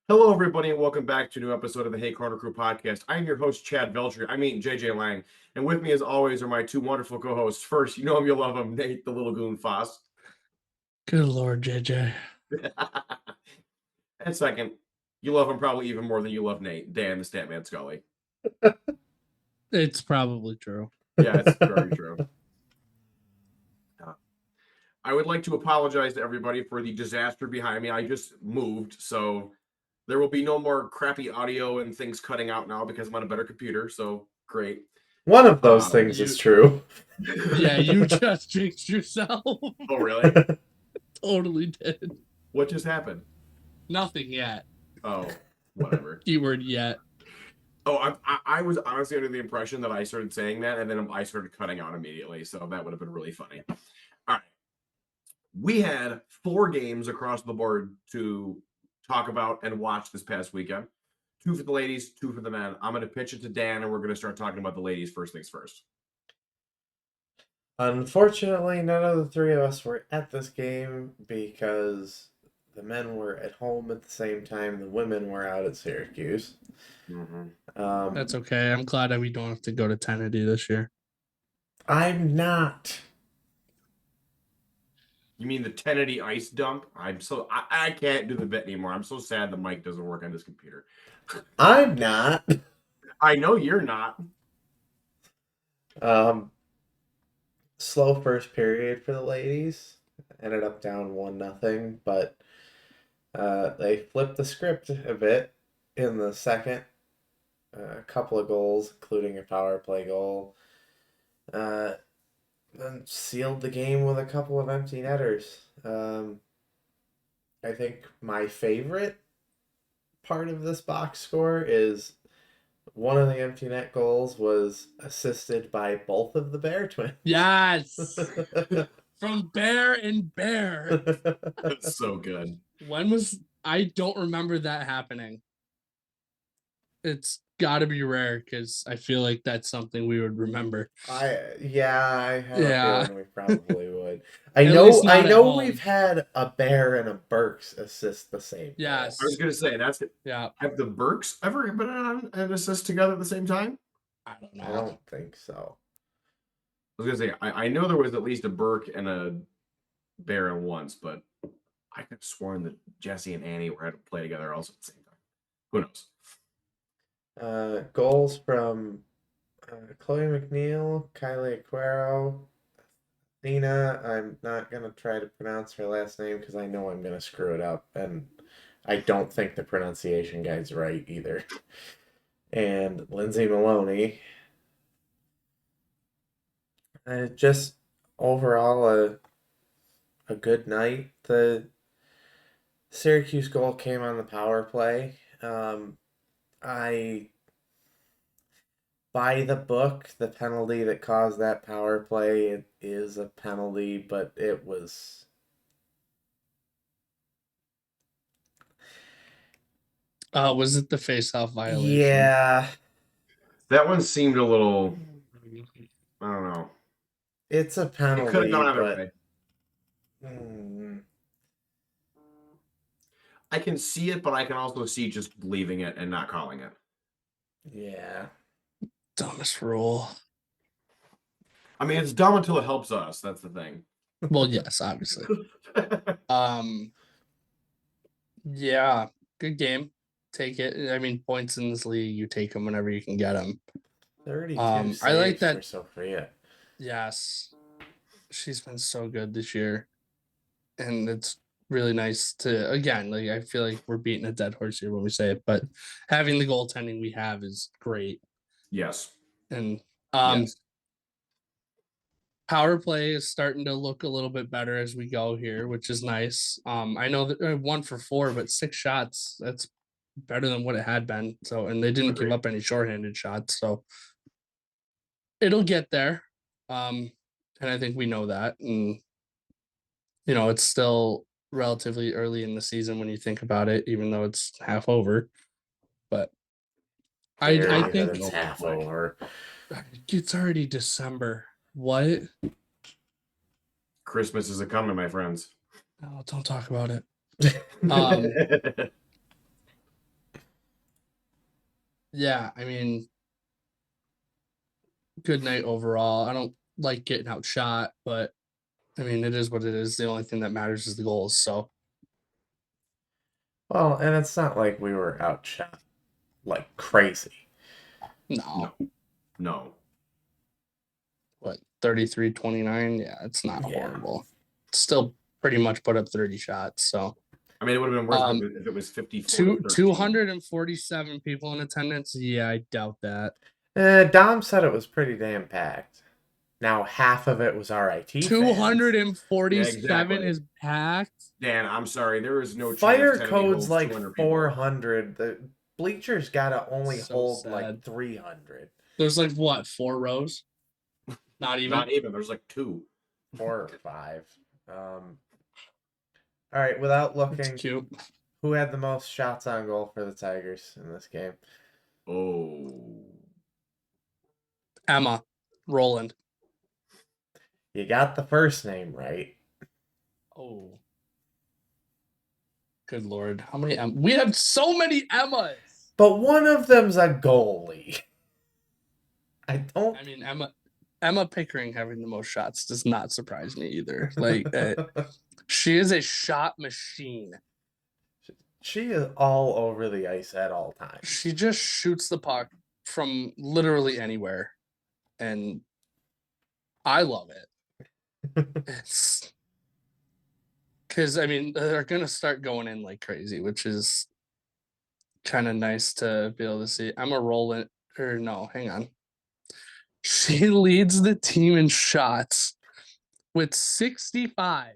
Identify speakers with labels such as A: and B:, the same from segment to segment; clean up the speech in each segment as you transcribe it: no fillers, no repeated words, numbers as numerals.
A: Hello, everybody, and welcome back to a new episode of the Hey Corner Crew podcast. I'm your host, Chad Veltri. JJ Lang. And with me, as always, are my two wonderful co hosts. First, you know him, you love him, Nate the Little Goon Foss.
B: Good Lord, JJ.
A: And second, you love him probably even more than you love Nate, Dan the Statman Scully.
B: It's probably true.
A: Yeah, it's very true. I would like to apologize to everybody for the disaster behind me. I just moved, so there will be no more crappy audio and things cutting out now because I'm on a better computer. So great.
C: One of those things is true.
B: Yeah, you just jinxed yourself.
A: Oh, really?
B: Totally did.
A: What just happened?
B: Nothing yet.
A: Oh, whatever.
B: Keyword yet.
A: Oh, I was honestly under the impression that I started saying that, and then I started cutting out immediately. So that would have been really funny. All right. We had 4 games across the board to talk about and watch this past weekend. 2 for the ladies, 2 for the men. I'm going to pitch it to Dan, and we're going to start talking about the ladies first things first.
C: Unfortunately, none of the three of us were at this game because the men were at home at the same time the women were out at Syracuse.
A: Mm-hmm.
B: That's okay. I'm glad that we don't have to go to Tennessee this year.
C: I'm not.
A: You mean the Tennessee ice dump? I can't do the bit anymore. I'm so sad the mic doesn't work on this computer.
C: I'm not.
A: I know you're not.
C: Slow first period for the ladies. Ended up down 1-0, but they flipped the script a bit in the second. A couple of goals, including a power play goal. And sealed the game with a couple of empty netters. I think my favorite part of this box score is one of the empty net goals was assisted by both of the Bear twins.
B: Yes! From Bear and Bear.
A: That's so good.
B: I don't remember that happening. It's got to be rare because I feel like that's something we would remember.
C: I have a feeling we probably would.
B: At least not
C: I
B: at
C: know
B: home.
C: we've had a Bear and a Burks assist the same.
B: Yes.
A: I was going to say, that's it.
B: Yeah.
A: Have the Burks ever been on an assist together at the same time?
B: I don't know.
C: I don't think so.
A: I was going to say, I know there was at least a Burke and a Bear once, but I could have sworn that Jesse and Annie were had to play together also at the same time. Who knows?
C: Goals from Chloe McNeil, Kylie Aquero, Athena. I'm not going to try to pronounce her last name because I know I'm going to screw it up. And I don't think the pronunciation guide's right either. And Lindsay Maloney. Just overall a good night. The Syracuse goal came on the power play. By the book, the penalty that caused that power play, it is a penalty, but it was...
B: Was it the face-off violation?
C: Yeah.
A: That one seemed a little... I don't know.
C: It's a penalty,
A: it could have gone either way. I can see it, but I can also see just leaving it and not calling it.
C: Yeah.
B: Dumbest rule.
A: I mean, it's dumb until it helps us. That's the thing.
B: Well, yes, obviously. Yeah, good game. Take it. I mean, points in this league, you take them whenever you can get them.
C: 32 saves
B: I like that.
C: For Sophia.
B: Yes, she's been so good this year, and it's really nice to again. Like I feel like we're beating a dead horse here when we say it, but having the goaltending we have is great.
A: Yes,
B: and
A: yes.
B: Power play is starting to look a little bit better as we go here, which is nice. I know that 1 for 4, but 6 shots. That's better than what it had been. So, and they didn't give up any shorthanded shots. So it'll get there. And I think we know that. And, you know, it's still relatively early in the season when you think about it, even though it's half over. But I think
C: it's half over.
B: It's already December. What?
A: Christmas is a coming, my friends.
B: Oh, don't talk about it. Yeah, I mean, good night overall. I don't like getting outshot, but I mean, it is what it is. The only thing that matters is the goals. So
C: Well, and it's not like we were outshot like crazy.
B: no,
A: No.
B: what 33-29? Yeah, it's not
C: Yeah.
B: horrible. Still pretty much put up 30 shots. So
A: I mean, it would have been worse if it was 54 to 13.
B: 247 people in attendance. Yeah, I doubt that.
C: Dom said it was pretty damn packed. Now half of it was RIT fans.
B: 247
A: Yeah, exactly.
B: is packed.
A: Dan, I'm sorry. There is no
C: Fire
A: chance Kennedy
C: code's
A: holds
C: like
A: 200 people.
C: 400. The bleachers gotta only
B: So
C: hold
B: sad.
C: like 300.
B: There's like what, 4 rows? Not even.
A: Not even. There's like 2.
C: 4 or 5. All right, without
B: It's
C: looking,
B: cute.
C: who had the most shots on goal for the Tigers in this game?
A: Oh.
B: Emma Roland.
C: You got the first name right.
B: Oh. Good Lord. How many we have so many Emmas.
C: But one of them's a goalie. I don't.
B: I mean, Emma Pickering having the most shots does not surprise me either. Like, she is a shot machine.
C: She is all over the ice at all times.
B: She just shoots the puck from literally anywhere, and I love it. It's because I mean they're gonna start going in like crazy, which is kind of nice to be able to see. Emma Roland, or no, hang on. She leads the team in shots with 65.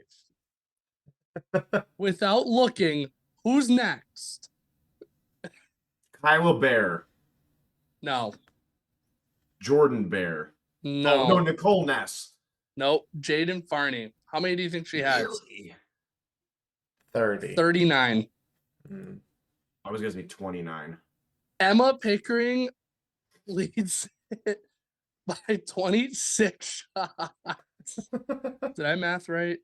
B: Without looking, who's next?
A: Kyla Bear.
B: No,
A: Jordan Bear.
B: no,
A: Oh, no, Nicole Ness.
B: nope. Jaden Farney. How many do you think she has?
A: Really?
C: 30.
B: 39.
C: Mm.
A: I was going to say 29.
B: Emma Pickering leads it by 26 shots. Did I math right?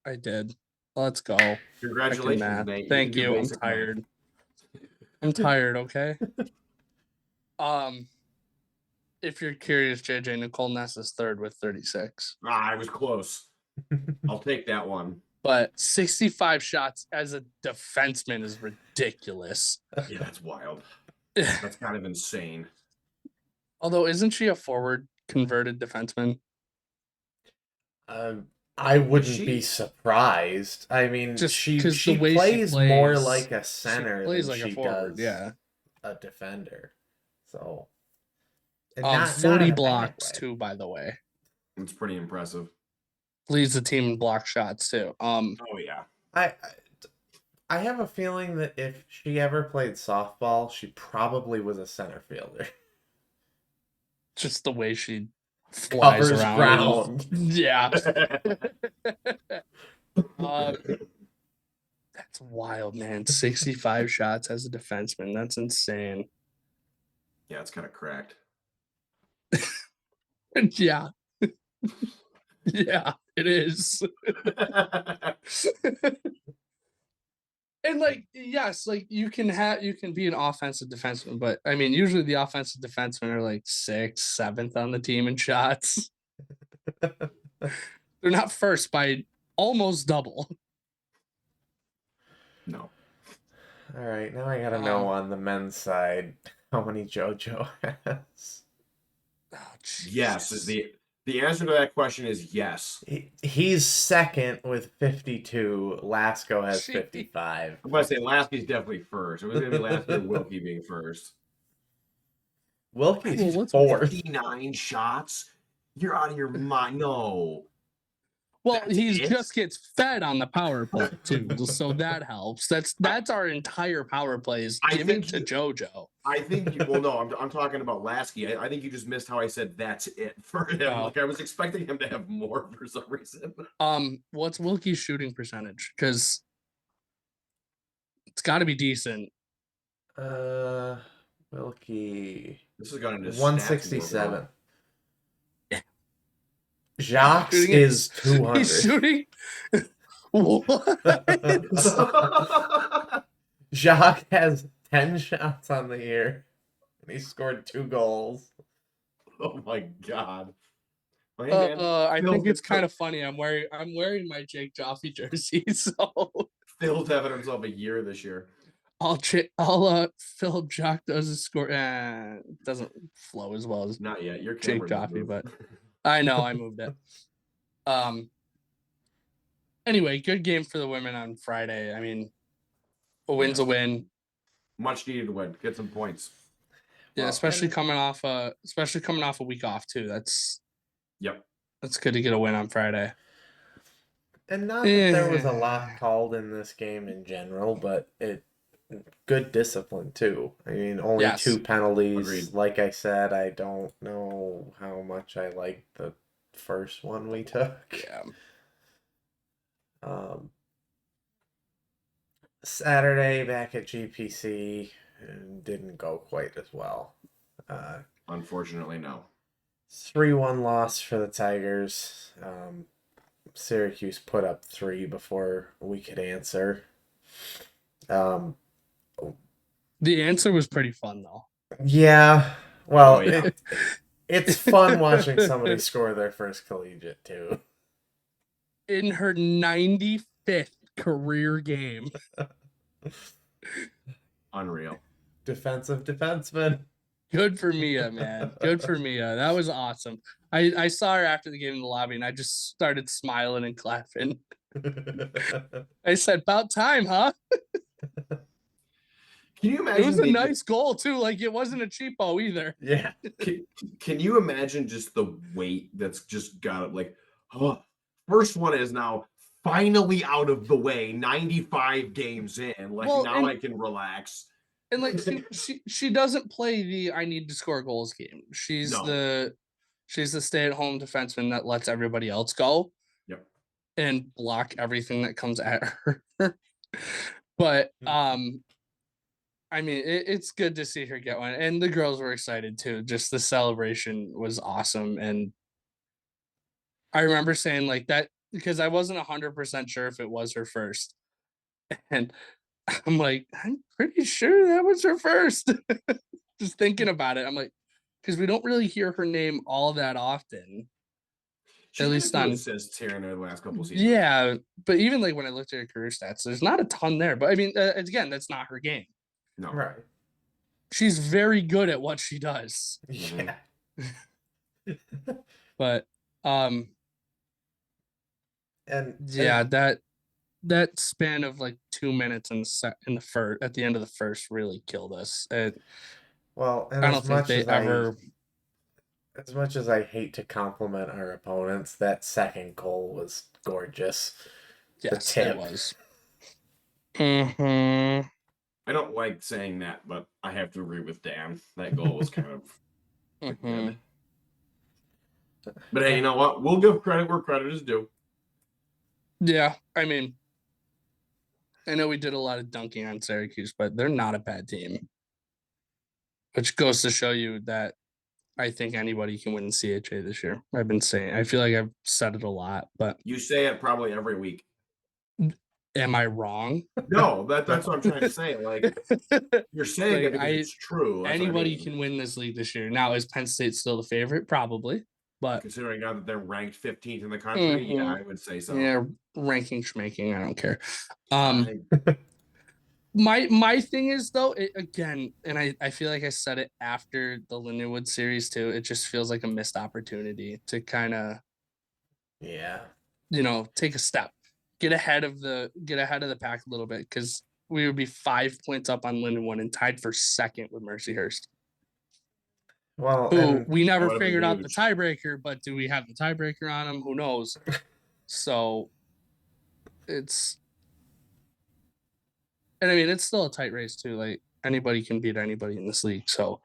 B: I did. Let's go. Frickin'
A: Congratulations,
B: math.
A: Nate.
B: Thank
A: can do
B: you. I'm
A: basic math.
B: tired. I'm tired, okay? If you're curious, JJ, Nicole Ness is third with 36.
A: I was close. I'll take that one.
B: But 65 shots as a defenseman is ridiculous.
A: Yeah, that's wild. That's kind of insane.
B: Although, isn't she a forward converted defenseman?
C: I wouldn't
A: she?
C: be surprised. I mean,
B: Just
C: she
B: 'cause the
C: she
B: way she
C: plays more
B: plays,
C: like a center
B: she plays
C: than
B: like
C: she
B: a forward,
C: does
B: yeah.
C: a defender. So, and
B: 40
C: in a bad
B: blocks
C: way.
B: too, by the way.
A: It's pretty impressive.
B: Leads the team in block shots too.
A: Oh, yeah.
C: I have a feeling that if she ever played softball, she probably was a center fielder.
B: Just the way she flies
C: Covers
B: around.
C: ground.
B: Yeah. That's wild, man. 65 shots as a defenseman. That's insane.
A: Yeah, it's kind of cracked.
B: Yeah. Yeah, it is. And like, yes, like you can be an offensive defenseman, but I mean, usually the offensive defensemen are like 6th, 7th on the team in shots. They're not first by almost double.
A: No.
C: All right, now I gotta know on the men's side how many JoJo has.
B: Oh,
A: Yes,
B: Jesus.
A: the answer to that question is yes.
C: He's second with 52. Lasco has
B: Jeez.
C: 55.
A: I'm going to say Lasky's definitely first. It was going to be Lasky or Wilkie being first.
C: Wilkie's
B: what's
C: fourth.
A: 59 shots? You're out of your mind. No.
B: Well,
A: That's
B: he
A: it?
B: just gets fed on the power play too, so that helps. That's our entire power play is
A: I
B: given
A: think
B: to JoJo.
A: I think well, no, I'm talking about Lasky. I think you just missed how I said that's it for him.
B: Oh.
A: Like I was expecting him to have more for some reason.
B: What's Wilkie's shooting percentage? Because it's got to be decent.
C: Wilkie.
A: This has gone into stats
C: 167. Jacques
B: Shooting
C: is 200.
B: He's shooting. What?
C: Jacques has 10 shots on the year, and he scored 2 goals.
A: Oh my god. Well, hey, man,
B: I
A: Phil's,
B: think it's kind of funny. I'm wearing my Jake Joffe jersey, so
A: Phil's having himself a year this year.
B: I'll Philip Jock doesn't score. Doesn't flow as well as
A: Not yet. Your
B: Jake
A: camera just
B: Joffe,
A: moved.
B: but I know I moved it. Anyway, good game for the women on Friday. I mean, a win's a win.
A: Much needed win. Get some points.
B: Yeah,
C: Well,
B: especially
C: and-
B: coming off a week off too. That's
A: Yep.
B: good to get a win on Friday.
C: And not that there was a
B: Yeah.
C: lot called in this game in general, but good discipline too. I mean, only
B: Yes.
C: 2 penalties.
A: Agreed.
C: Like I said, I don't know how much I liked the first one we took.
B: Yeah.
C: Saturday back at GPC didn't go quite as well.
A: Unfortunately, no.
C: 3-1 loss for the Tigers. Syracuse put up 3 before we could answer.
B: The answer was pretty fun though.
C: Yeah. Well,
A: Oh, yeah.
C: it's fun watching somebody score their first collegiate too.
B: In her 95th career game.
A: Unreal.
C: Defensive defenseman.
B: Good for Mia, man. Good for Mia. That was awesome. I saw her after the game in the lobby and I just started smiling and clapping. I said, about time, huh?
A: Can you imagine?
B: It was a nice goal too. Like it wasn't a cheapo either.
C: Yeah.
A: Can you imagine just the weight that's just got it? Like, oh, first one is now finally out of the way. 95 games in. Like
B: Well,
A: now
B: and-
A: I can relax.
B: And like she doesn't play the I need to score goals game. She's
A: No.
B: the stay-at-home defenseman that lets everybody else go.
A: Yep.
B: And block everything that comes at her. But I mean, it's good to see her get one, and the girls were excited too. Just the celebration was awesome, and I remember saying like that because I wasn't 100% sure if it was her first, and I'm like, I'm pretty sure that was her first. Just thinking about it, I'm like, because we don't really hear her name all that often.
A: She's
B: At
A: got a
B: least
A: few
B: on
A: assists here and there the last couple of seasons.
B: yeah, but even like when I looked at her career stats, there's not a ton there. But I mean, again, that's not her game.
A: No.
C: Right.
B: She's very good at what she does.
C: Yeah.
B: But
C: And
B: yeah, that span of like 2 minutes in the first at the end of the first really killed us.
C: well, and
B: I don't think they ever.
C: As much as I hate to compliment our opponents, that second goal was gorgeous.
B: Yes,
C: tip.
B: it was. Mm-hmm.
A: I don't like saying that, but I have to agree with Dan. That goal was kind of
B: Mm-hmm.
A: good. But hey, you know what? We'll give credit where credit is due.
B: Yeah, I mean, I know we did a lot of dunking on Syracuse, but they're not a bad team. Which goes to show you that I think anybody can win the CHA this year. I've been saying, I feel like I've said it a lot, but
A: You say it probably every week.
B: am I wrong?
A: No, that's what I'm trying to say. Like you're saying
B: Like,
A: it because it's true. That's what I
B: Anybody
A: mean.
B: can win this league this year. Now, is Penn State still the favorite? Probably, but
A: Considering now that they're ranked 15th in the country, yeah, I would say so.
B: yeah, ranking schmaking, I don't care.
A: I-
B: My thing is though, again, and I feel like I said it after the Lindenwood series too. It just feels like a missed opportunity to kind of
C: yeah.
B: take a step, get ahead of the pack a little bit because we would be 5 points up on Lindenwood and tied for second with Mercyhurst.
C: Well,
B: Who
C: and
B: we never
A: would've been
B: figured out the
A: huge.
B: tiebreaker, but do we have the tiebreaker on him? Who knows? So it's, and I mean, it's still a tight race too. Like anybody can beat anybody in this league. So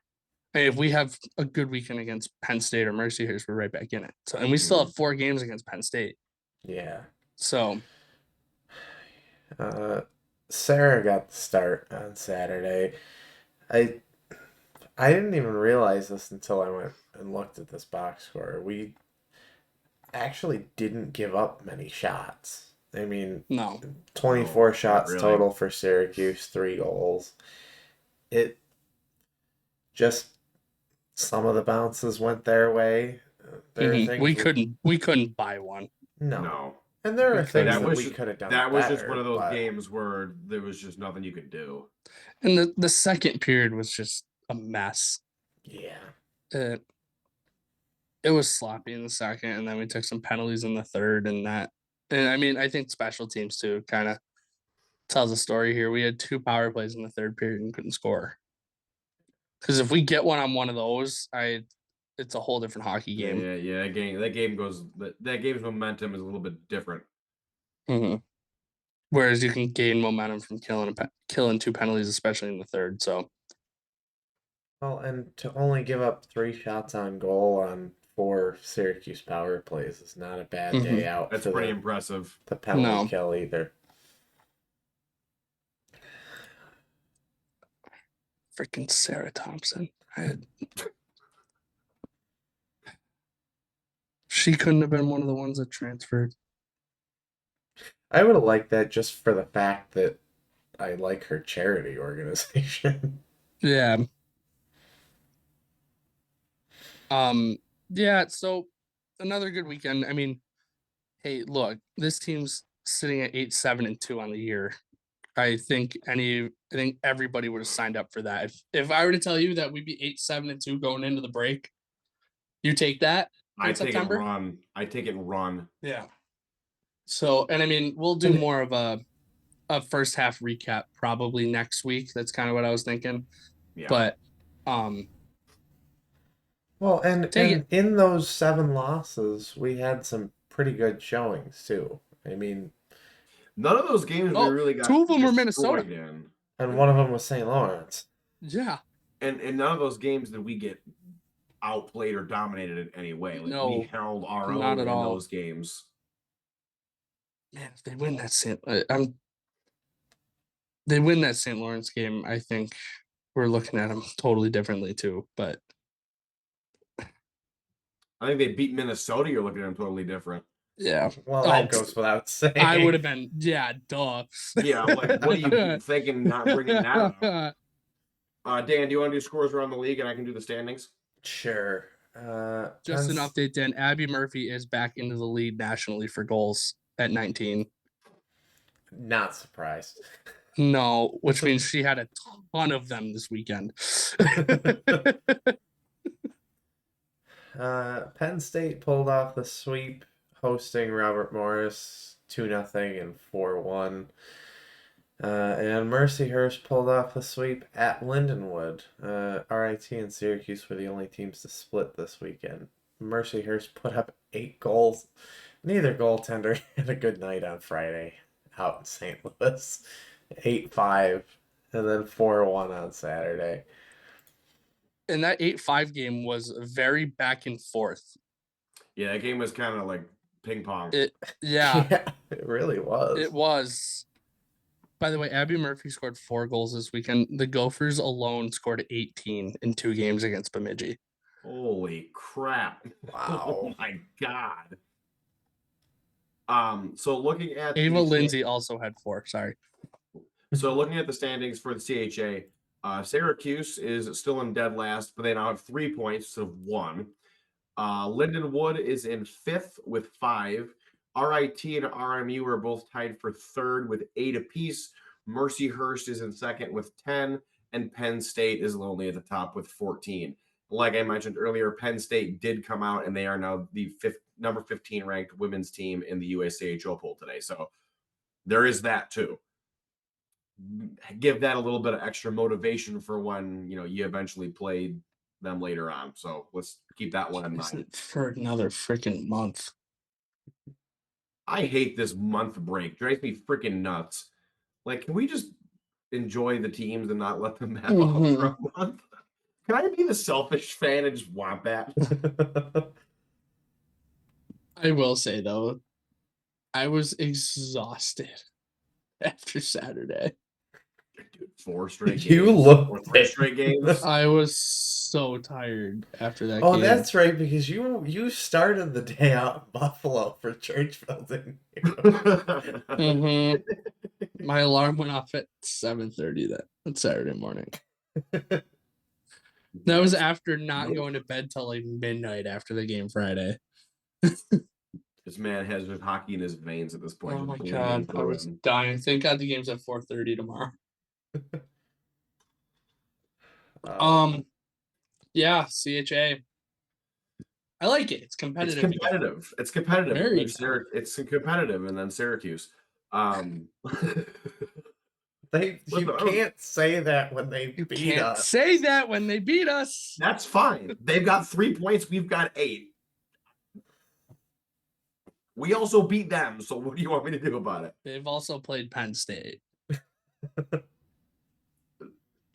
B: hey, if we have a good weekend against Penn State or Mercyhurst, we're right back in it. So, and we still have 4 games against Penn State.
C: yeah.
B: So
C: Sarah got the start on Saturday. I didn't even realize this until I went and looked at this box score. We actually didn't give up many shots. I mean,
B: No.
C: 24
A: not
C: shots
A: really.
C: total for Syracuse, 3 goals. It just some of the bounces went their way. There are things
B: We couldn't buy one.
C: no.
A: No.
C: And there
B: We
C: are things
B: couldn't.
C: that we could have done
A: that was just one
C: better,
A: of those
C: but
A: games where there was just nothing you could do.
B: And the second period was just a mess.
C: yeah.
B: It was sloppy in the second, and then we took some penalties in the third, and I mean, I think special teams too kind of tells a story here. We had 2 power plays in the third period and couldn't score. Because if we get one on one of those, it's a whole different hockey game.
A: Yeah. That game goes. That game's momentum is a little bit different.
B: Mm-hmm. Whereas you can gain momentum from killing 2 penalties, especially in the third. So
C: Well, and to only give up 3 shots on goal on 4 Syracuse power plays is not a bad day out
A: That's
C: for
A: pretty impressive.
C: the penalty
B: No.
C: kill either.
B: freaking Sarah Thompson, she couldn't have been one of the ones that transferred.
C: I would have liked that just for the fact that I like her charity organization.
B: Yeah. Yeah, so another good weekend. I mean, hey, look, this team's sitting at 8-7-2 on the year. I think everybody would have signed up for that. If I were to tell you that we'd be 8-7-2 going into the break, you take that
A: I
B: in
A: take it
B: September?
A: run. I take it run.
B: Yeah. So, and I mean, we'll do more of a first half recap probably next week. That's kind of what I was thinking.
A: Yeah.
B: But
C: Well, and
B: Take it.
C: in those 7 losses, we had some pretty good showings too. I mean,
A: none of those games we really got
B: 2 of them were
A: destroyed
B: Minnesota.
A: in.
C: and one of them was St. Lawrence.
B: Yeah.
A: And none of those games did we get outplayed or dominated in any way. Like
B: No,
A: we held our
B: not
A: own
B: at
A: in
B: all.
A: those games.
B: Man, if they win that they win that St. Lawrence game, I think we're looking at them totally differently too. But
A: I think they beat Minnesota. You're looking at them totally different.
B: yeah,
C: Well, that goes without saying.
B: I would have been, yeah, duh.
A: Yeah, I'm like, what are you thinking? Not bringing that up. Dan, do you want to do scores around the league, and I can do the standings?
C: Sure.
B: Just an update, Dan. Abby Murphy is back into the lead nationally for goals at 19.
C: Not surprised.
B: No, which means she had a ton of them this weekend.
C: Penn State pulled off the sweep, hosting Robert Morris 2-0 and 4-1. And Mercyhurst pulled off the sweep at Lindenwood. RIT and Syracuse were the only teams to split this weekend. Mercyhurst put up 8 goals. Neither goaltender had a good night on Friday out in St. Louis. 8-5 and then 4-1 on Saturday.
B: And that 8-5 game was very back and forth.
A: Yeah, that game was kind of like ping pong.
B: Yeah,
C: it really was.
B: It was. By the way, Abby Murphy scored 4 goals this weekend. The Gophers alone scored 18 in 2 games against Bemidji.
A: Holy crap.
C: Wow.
A: Oh my God. So looking at
B: Ava Lindsay also had 4. Sorry.
A: So looking at the standings for the CHA, Syracuse is still in dead last, but they now have 3 points instead of 1. Lindenwood is in 5th with 5. RIT and RMU are both tied for 3rd with 8 apiece. Mercyhurst is in 2nd with 10, and Penn State is lonely at the top with 14. Like I mentioned earlier, Penn State did come out, and they are now the number 15 ranked women's team in the USCHO poll today. So there is that too. Give that a little bit of extra motivation for when you eventually play them later on. So let's keep that one in mind.
B: For another freaking month.
A: I hate this month break. Drives me freaking nuts. Like, can we just enjoy the teams and not let them have off for a month? Can I be the selfish fan and just want that?
B: I will say though, I was exhausted after Saturday.
A: Dude, 4 straight
C: You
A: games.
C: looked
A: Or 3
C: it.
A: straight games.
B: I was so tired after that
C: Oh,
B: game.
C: that's right, because you started the day out in Buffalo for Churchville, didn't you?
B: Mhm. My alarm went off at 7:30 that Saturday morning. That was after not going to bed till like midnight after the game Friday.
A: This man has hockey in his veins at this point.
B: Oh my
A: Just
B: god,
A: bleeding
B: I
A: through
B: was
A: him.
B: dying. Thank God the game's at 4:30 tomorrow. Yeah, CHA. I like it. It's
A: It's
B: competitive. again.
A: competitive. It's competitive.
B: Very
A: There's it's competitive, and then Syracuse.
C: you
A: Listen,
C: can't say that when they
B: You
C: beat
B: can't
C: us.
B: say that when they beat us.
A: that's fine. They've got 3 points. We've got 8. We also beat them. So what do you want me to do about it?
B: They've also played Penn State.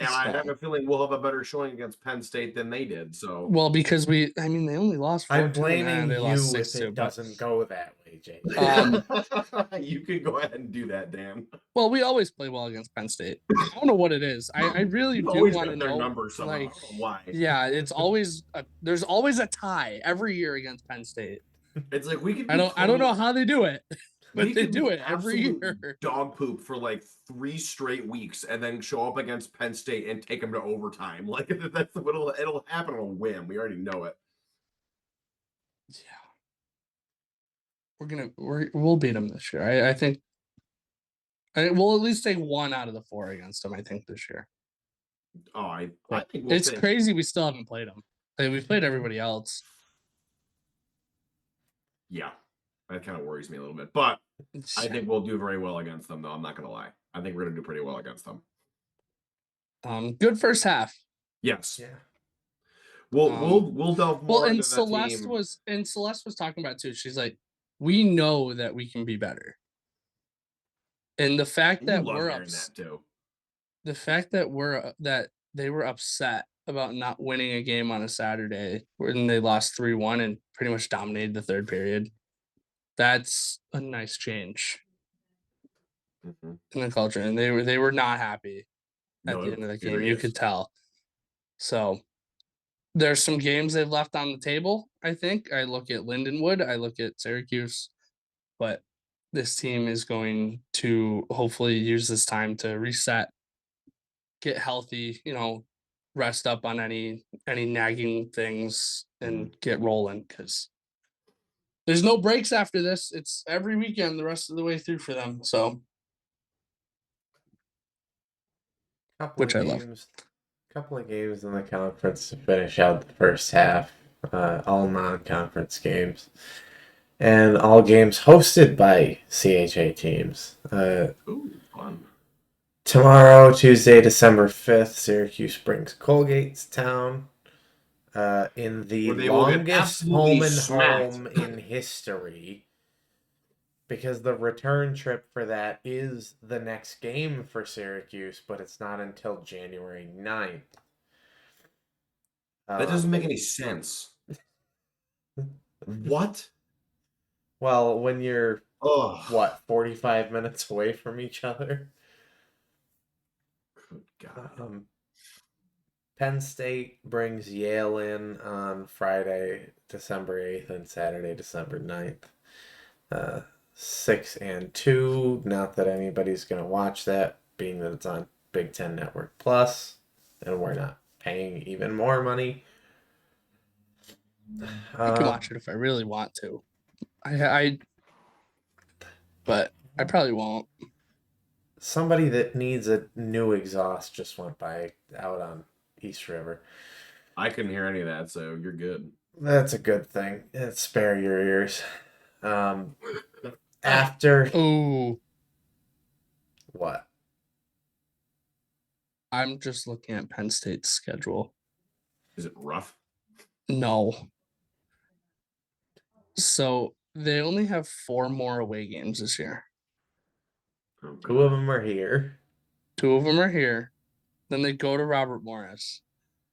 A: And I have
B: So-
A: a feeling we'll have a better showing against Penn State than they did. So
B: Well, because they only lost 4-2.
C: I'm blaming
B: they lost
C: you if
B: 6-2,
C: it
B: but-
C: doesn't go that way, JJ.
A: you can go ahead and do that, Dan.
B: Well, we always play well against Penn State. I don't know what it is. I really
A: You've
B: do
A: always
B: want to
A: got their
B: know.
A: number somehow. I
B: Like,
A: don't know why.
B: yeah, it's always there's always a tie every year against Penn State.
A: It's like we could.
B: I don't know how they do it, but
A: we
B: they
A: could
B: do
A: be
B: it every
A: absolute
B: year.
A: dog poop for like 3 straight weeks, and then show up against Penn State and take them to overtime. Like that's what it'll happen on a whim. We already know it.
B: Yeah, we'll beat them this year. I think. We'll at least take 1 out of the 4 against them. I think this year.
A: Oh, I think we'll
B: It's
A: take.
B: crazy we still haven't played them. Like, we've played everybody else.
A: Yeah, that kind of worries me a little bit, but I think we'll do very well against them. Though I'm not gonna lie. I think we're gonna do pretty well against them.
B: Good first half.
A: Yes.
C: Yeah.
A: We'll delve more
B: Well,
A: into
B: and
A: that
B: Celeste
A: team.
B: was talking about it too. She's like, we know that we can be better. And the fact
A: You
B: that
A: love
B: we're
A: hearing that too.
B: the fact that that they were upset about not winning a game on a Saturday when they lost 3-1 and pretty much dominated the third period. That's a nice change
A: Mhm.
B: in the culture. And they were not happy at
A: No,
B: the end of the game.
A: furious.
B: You could tell. So there's some games they've left on the table, I think. I look at Lindenwood, I look at Syracuse, but this team is going to hopefully use this time to reset, get healthy, rest up on any nagging things and get rolling because there's no breaks after this. It's every weekend the rest of the way through for them. So Which I love.
C: Couple of games in the conference to finish out the first half. All non-conference games, and all games hosted by CHA teams.
A: Ooh, fun.
C: Tomorrow, Tuesday, December 5th, Syracuse brings Colgate to town. In the
A: Where they will get
C: longest
A: absolutely
C: home and
A: smacked.
C: home in history. Because the return trip for that is the next game for Syracuse, but it's not until January 9th.
A: That doesn't make any sense. What?
C: Well, when you're,
A: Oh,
C: 45 minutes away from each other?
A: good God.
C: Penn State brings Yale in on Friday, December 8th, and Saturday, December 9th. 6 and 2. Not that anybody's going to watch that, being that it's on Big Ten Network Plus, and we're not paying even more money.
B: I can watch it if I really want to. But I probably won't.
C: Somebody that needs a new exhaust just went by out on East River.
A: I couldn't hear any of that, so you're good.
C: That's a good thing. Spare your ears. After
B: Oh,
C: what?
B: I'm just looking at Penn State's schedule.
A: Is it rough?
B: No. So they only have 4 more away games this year.
A: Oh,
C: 2 of them are here.
B: 2 of them are here. Then they go to Robert Morris.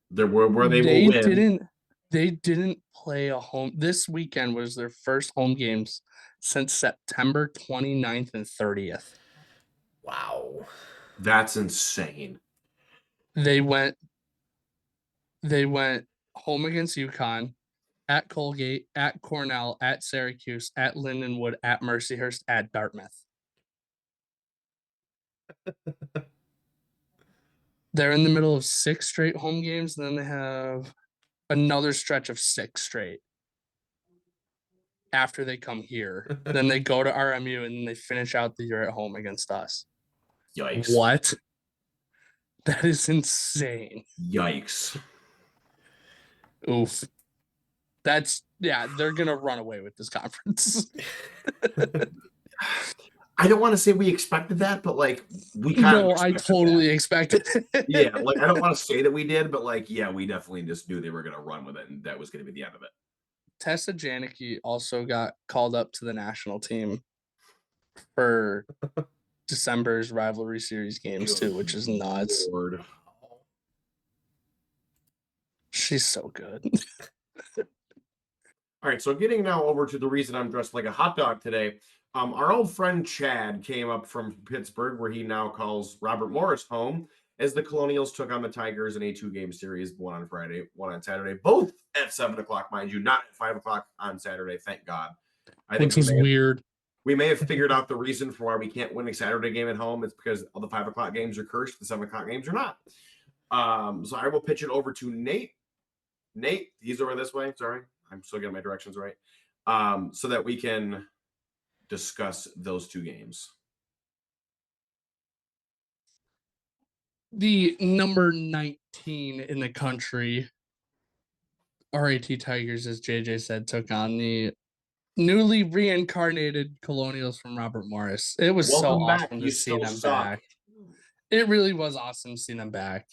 A: There where they will win.
B: They didn't play a home. This weekend was their first home games since September 29th and 30th.
C: Wow.
A: That's insane.
B: They went home against UConn, at Colgate, at Cornell, at Syracuse, at Lindenwood, at Mercyhurst, at Dartmouth. They're in the middle of 6 straight home games, and then they have another stretch of 6 straight after they come here. Then they go to RMU, and then they finish out the year at home against us.
A: Yikes.
B: What? That is insane.
A: Yikes.
B: Oof. They're gonna run away with this conference.
A: I don't want to say we expected that, but like we
B: No, I totally expected it.
A: Yeah, like I don't want to say that we did, but like, yeah, we definitely just knew they were gonna run with it, and that was gonna be the end of it.
B: Tessa Janicki also got called up to the national team for December's rivalry series games too, which is nuts.
A: Lord.
B: She's so good.
A: All right, so getting now over to the reason I'm dressed like a hot dog today. Our old friend Chad came up from Pittsburgh, where he now calls Robert Morris home, as the Colonials took on the Tigers in a 2-game series, one on Friday, one on Saturday, both at 7 o'clock, mind you, not at 5 o'clock on Saturday. Thank God. I think
B: Which was weird.
A: We may have figured out the reason for why we can't win a Saturday game at home. It's because all the 5 o'clock games are cursed, the 7 o'clock games are not. So I will pitch it over to Nate. Nate, he's over this way. Sorry, I'm still getting my directions right. So that we can discuss those 2 games.
B: The number 19 in the country, RAT Tigers, as JJ said, took on the newly reincarnated Colonials from Robert Morris. It was
A: Welcome
B: so
A: back.
B: awesome
A: You
B: to see
A: still
B: them
A: suck.
B: back. It really was awesome to see them back.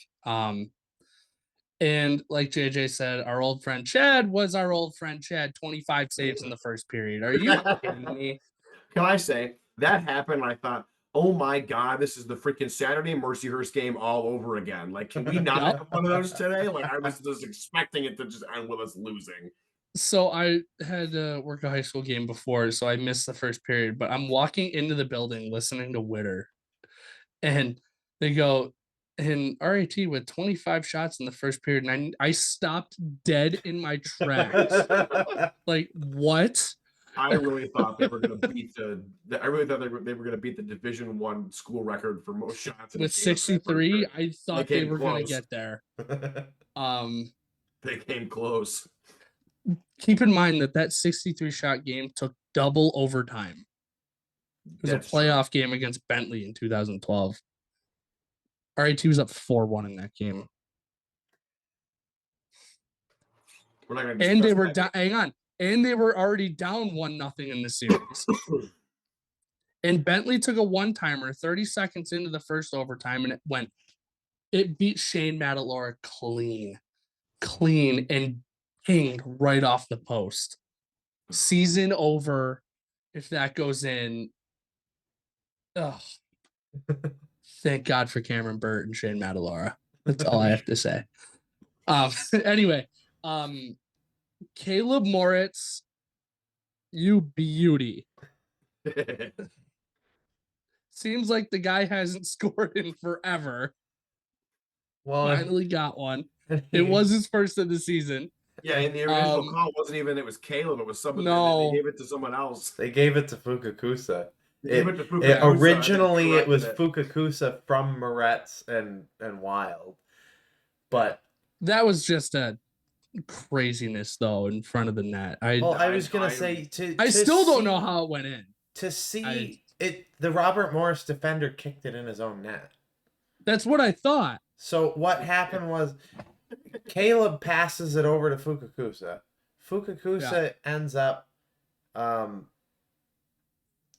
B: And like JJ said, our old friend Chad was our old friend Chad. 25 saves in the first period. Are you kidding me?
A: Can I say that happened? I thought, oh my God, this is the freaking Saturday Mercyhurst game all over again. Like, can we not have one of those today? Like, I was just expecting it to just end with us losing.
B: So I had to work a high school game before, so I missed the first period, but I'm walking into the building listening to Witter, and they go, and RAT with 25 shots in the first period, and I stopped dead in my tracks. Like, what?
A: I really thought they were going to beat I really thought they were going to beat the Division I school record for most shots in a
B: With
A: game in that first
B: 63,
A: period.
B: I thought they were going to get there.
A: They came close.
B: Keep in mind that 63 shot game took double overtime. It was
A: That's
B: a playoff game against Bentley in 2012. RAT was up 4-1 in that game.
A: We're not going to
B: And they were down. Hang on. And they were already down 1-0 in the series. And Bentley took a one-timer 30 seconds into the first overtime, and it beat Shane Matalora clean, and pinged right off the post. Season over if that goes in. Ugh. Thank God for Cameron Burt and Shane Matalora. That's all I have to say. Anyway, Caleb Moritz, you beauty. Seems like the guy hasn't scored in forever.
C: Well,
B: Finally got one. It was his first of the season.
A: Yeah, in the original call, it was Caleb. It was someone.
B: No.
A: They gave it to someone else.
C: They gave it to Fukakusa.
A: Originally,
C: it was Fukakusa from Moretz and Wild, but
B: that was just a craziness though in front of the net. I still don't know how it went in.
C: To see the Robert Morris defender kicked it in his own net.
B: That's what I thought.
C: So what happened was Caleb passes it over to Fukakusa. Fukakusa ends up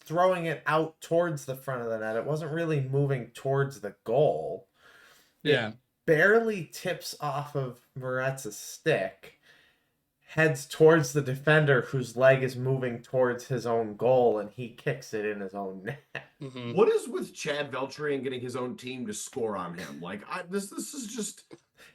C: throwing it out towards the front of the net. It wasn't really moving towards the goal.
B: Yeah.
C: It barely tips off of Moretz's stick, heads towards the defender whose leg is moving towards his own goal, and he kicks it in his own net.
B: Mm-hmm.
A: What is with Chad Veltri and getting his own team to score on him? Like, this is just.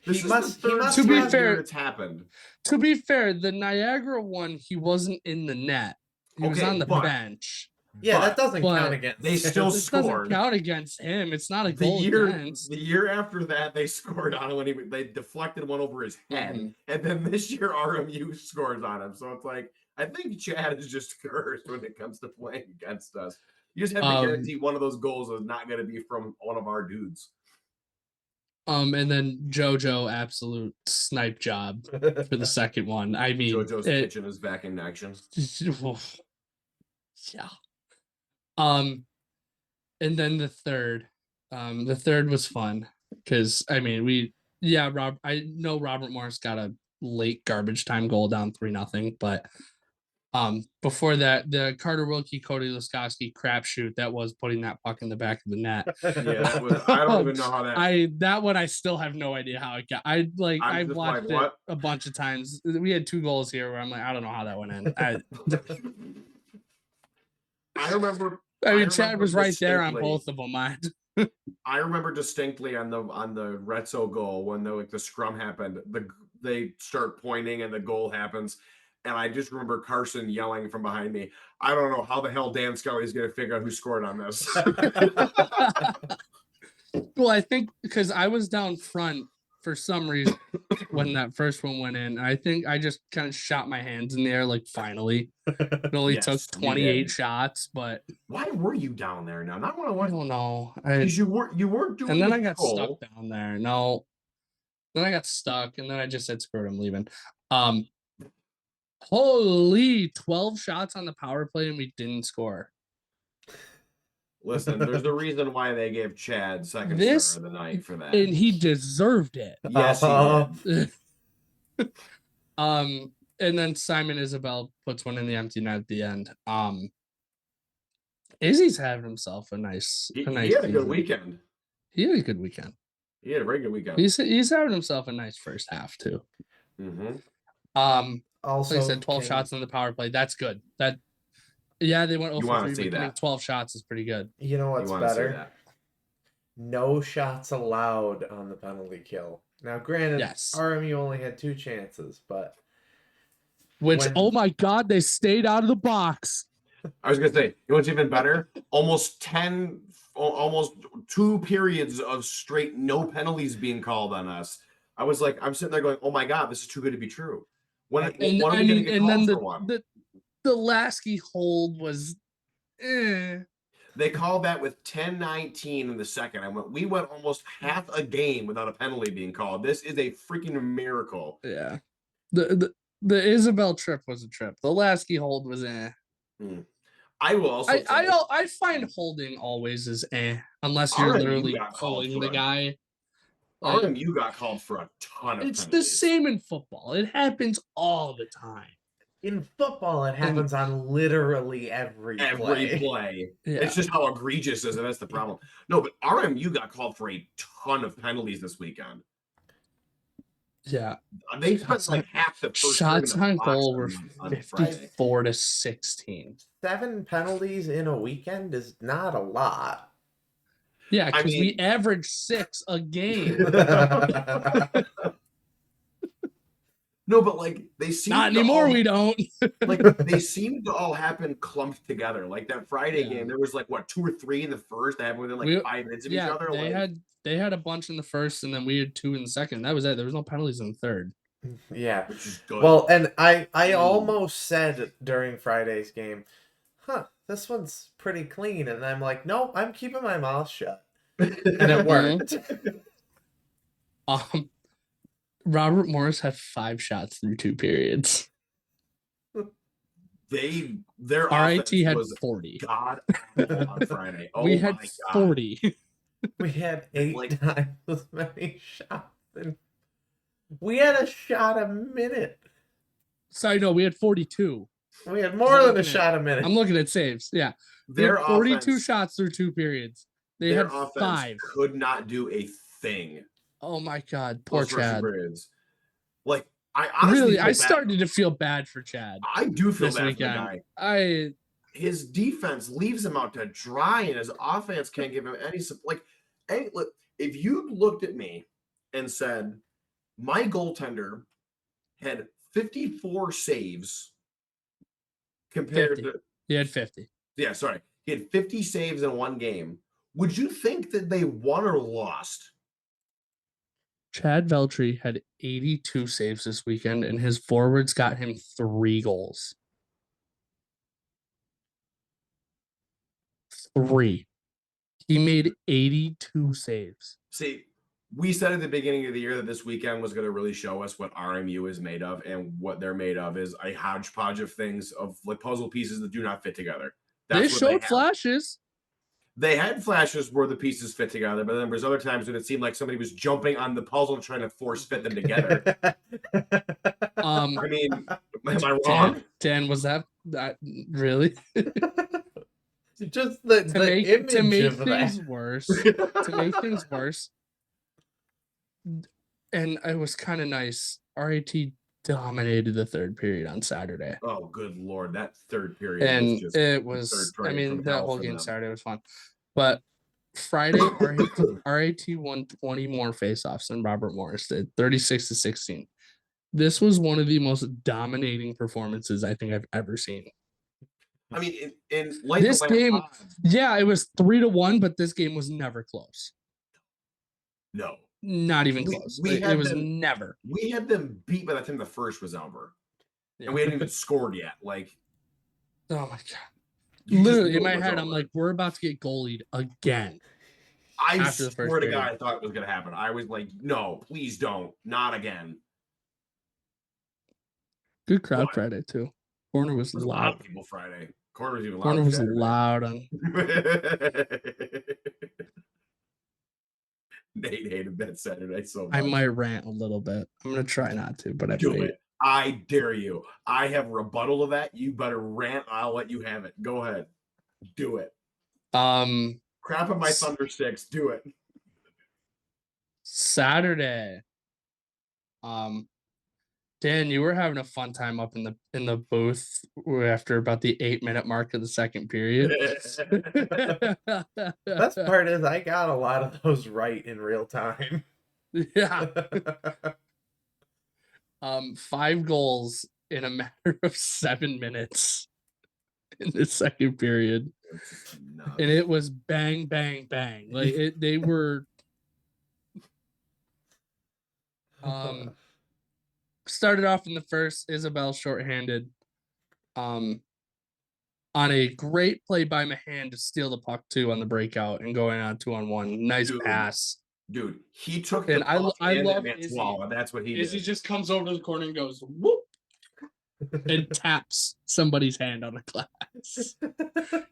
A: This is the third
B: to be
A: time
B: fair,
A: it's happened.
B: To be fair, the Niagara one, he wasn't in the net. He was on the bench.
C: Yeah,
A: But
C: that doesn't
B: but
C: count against.
A: they
C: him.
A: still
B: This doesn't
A: scored.
B: count against him. It's not a
A: The
B: goal
A: year,
B: against.
A: the year after that, they scored on him when they deflected one over his head,
B: Mhm.
A: and then this year RMU scores on him. So it's like I think Chad is just cursed when it comes to playing against us. You just have to guarantee one of those goals is not going to be from one of our dudes.
B: And then JoJo absolute snipe job for the second one. I mean,
A: JoJo's pitching his back in action.
B: Yeah. And then the third was fun because I mean I know Robert Morris got a late garbage time goal down 3-0, but before that the Carter Wilkie Cody Laskowski crapshoot that was putting that puck in the back of the net.
A: Yeah, that was. I don't even know how that.
B: That one I still have no idea how it got. I
A: I'm just
B: watched
A: like,
B: it
A: what?
B: a bunch of times. We had 2 goals here where I'm like, I don't know how that went in.
A: I remember.
B: I mean, Chad was right there on
A: distinctly-
B: both of them.
A: I remember distinctly on the Retzo goal when the scrum happened. They start pointing and the goal happens, and I just remember Carson yelling from behind me, "I don't know how the hell Dan Scully is going to figure out who scored on this."
B: Well, I think because I was down front for some reason when that first one went in. I think I just kind of shot my hands in the air, like finally. It only
A: Yes,
B: took
A: you
B: 28
A: did.
B: shots, but
A: Why were you down there now? Not
B: I
A: what
B: don't know.
A: because you weren't doing.
B: And then
A: the
B: I got
A: patrol.
B: stuck down there. No, then I got stuck, and then I just said, "Screw it, I'm leaving." Holy 12 shots on the power play, and we didn't score.
A: Listen, there's a reason why they gave Chad second
B: This-
A: star of the night for that.
B: And he deserved it.
A: Yes, he did.
B: And then Simon Isabel puts one in the empty net at the end. Izzy's having himself a nice
A: He
B: nice
A: had a good
B: season.
A: weekend.
B: He had a good weekend.
A: He had a very good weekend.
B: He's having himself a nice first half too.
A: Mm-hmm.
C: Also,
B: Like I said, 12 shots on the power play. That's good. They went 0
A: You
B: for
A: wanna
B: 3,
A: see
B: but getting
A: that.
B: 12 shots is pretty good.
C: You know what's
A: You want to see
C: better?
A: that?
C: No shots allowed on the penalty kill. Now, granted,
B: Yes.
C: RMU only had 2 chances, but
B: Which,
C: When-
B: oh my God, they stayed out of the box.
A: I was gonna say, you know what's even better? Almost 2 periods of straight no penalties being called on us. I'm sitting there going, "Oh my God, this is too good to be true." When are we gonna get called for one?
B: The Lasky hold was,
A: They called that with 10:19 in the second. We went almost half a game without a penalty being called. This is a freaking miracle.
B: yeah. The Isabel trip was a trip. The Lasky hold was
A: I will also say,
B: I find holding always is unless you're
A: RMU
B: literally
A: got called
B: pulling
A: for
B: the
A: it.
B: guy. Like,
A: RMU got called for a ton of
B: it's the
A: penalties.
B: same in football. It happens all the time.
C: in football, it happens on literally every
A: play.
B: Yeah.
A: It's just how egregious is, and that's the problem. No, but RMU got called for a ton of penalties this weekend.
B: Yeah.
A: They spent like half the first
B: Shots
A: period in the
B: on
A: box
B: goal were
A: on Friday.
B: 54-16.
C: 7 penalties in a weekend is not a lot.
B: Yeah,
A: I
B: because we
A: mean-
B: average 6 a game.
A: No, but like they seem
B: Not
A: to
B: anymore,
A: all-
B: we don't.
A: like they seem to all happen clumped together. Like that Friday
B: Yeah.
A: game, there was like 2 or 3 in the first that happened within like
B: We-
A: 5 minutes of each
B: Yeah,
A: other.
B: they had a bunch in the first, and then we had 2 in the second. That was it. There was no penalties in the third.
C: Yeah.
A: Which is good.
C: Well, and I
A: Mm.
C: almost said during Friday's game, this one's pretty clean. And I'm like, no, I'm keeping my mouth shut. And it worked.
B: Robert Morris had 5 shots through 2 periods.
A: their
B: RIT
A: offense
B: had
A: was
B: 40.
A: god awful on Friday. Oh
B: We
A: my
B: had
A: god.
B: 40.
C: We had 8
A: Like-
C: times as many shots. And we had a shot a minute.
B: Sorry, no, we had 42.
C: We had more than a
B: looking at-
C: shot a minute.
B: I'm looking at saves. Yeah. We
A: Their
B: had 42
A: offense,
B: shots through 2 periods. They
A: their
B: had
A: offense
B: 5.
A: could not do a thing.
B: Oh my God. Poor
A: those first two
B: Chad.
A: periods. Like I honestly
B: Really,
A: feel
B: I
A: bad.
B: started to feel bad for Chad
A: I do feel
B: this
A: bad
B: weekend.
A: for the guy. His defense leaves him out to dry, and his offense can't give him any support. Look, if you looked at me and said my goaltender had 54 saves compared
B: 50.
A: to
B: He had 50.
A: Yeah, sorry. He had 50 saves in one game. Would you think that they won or lost?
B: Chad Veltri had 82 saves this weekend, and his forwards got him 3 goals. 3. He made 82 saves.
A: See, we said at the beginning of the year that this weekend was going to really show us what RMU is made of, and what they're made of is a hodgepodge of things, of like puzzle pieces that do not fit together.
B: They
A: That's what
B: showed
A: have.
B: flashes.
A: They had flashes where the pieces fit together, but then there was other times when it seemed like somebody was jumping on the puzzle trying to force fit them together. I mean, am I wrong?
B: Dan, was that really?
C: Just the image
B: to make
C: of
B: things
C: that.
B: worse. To make things worse. And it was kind of nice. RAT dominated the third period on Saturday.
A: Oh, good Lord. That third period
B: And
A: was just
B: it was,
A: third
B: I
A: period
B: mean,
A: from
B: that
A: hell
B: whole
A: for
B: game
A: them.
B: Saturday was fun. But Friday, RAT won 20 more faceoffs than Robert Morris did, 36-16. This was one of the most dominating performances I think I've ever seen.
A: I mean, in like
B: This game, yeah, it was 3-1, but this game was never close.
A: No.
B: Not even close. It was never.
A: We had them beat by the time the first was over.
B: Yeah.
A: And we hadn't even scored yet. Like,
B: oh my God.
A: you just
B: Literally
A: knew
B: in my
A: it was
B: head, I'm
A: over.
B: like, we're about to get goalied again.
A: I
B: after the first
A: swear to
B: period.
A: God, I thought it was going to happen. I was like, no, please don't. Not again.
B: Good crowd
A: But
B: Friday, too. Corner was
A: there's a lot
B: loud.
A: of people Friday. Corner was even loud.
B: Corner was
A: Saturday.
B: loud on.
A: Nate hated that Saturday so much.
B: I might rant a little bit. I'm gonna try not to, but I
A: Do
B: might.
A: it. I dare you. I have rebuttal to that. You better rant. I'll let you have it. Go ahead. Do it. Crap on my Thunder Sticks. Do it.
B: Saturday. Dan, you were having a fun time up in the booth after about the 8-minute mark of the second period.
C: Best part is I got a lot of those right in real time.
B: Yeah. 5 goals in a matter of 7 minutes in the second period. And it was bang, bang, bang. Like they were started off in the first, Isabel shorthanded. On a great play by Mahan to steal the puck too on the breakout and going on 2-on-1. Nice pass.
A: Dude, he took
B: and
A: the puck
B: I love
A: Izzy. And that's what he
B: Izzy
A: did.
B: just comes over to the corner and goes whoop and taps somebody's hand on the glass.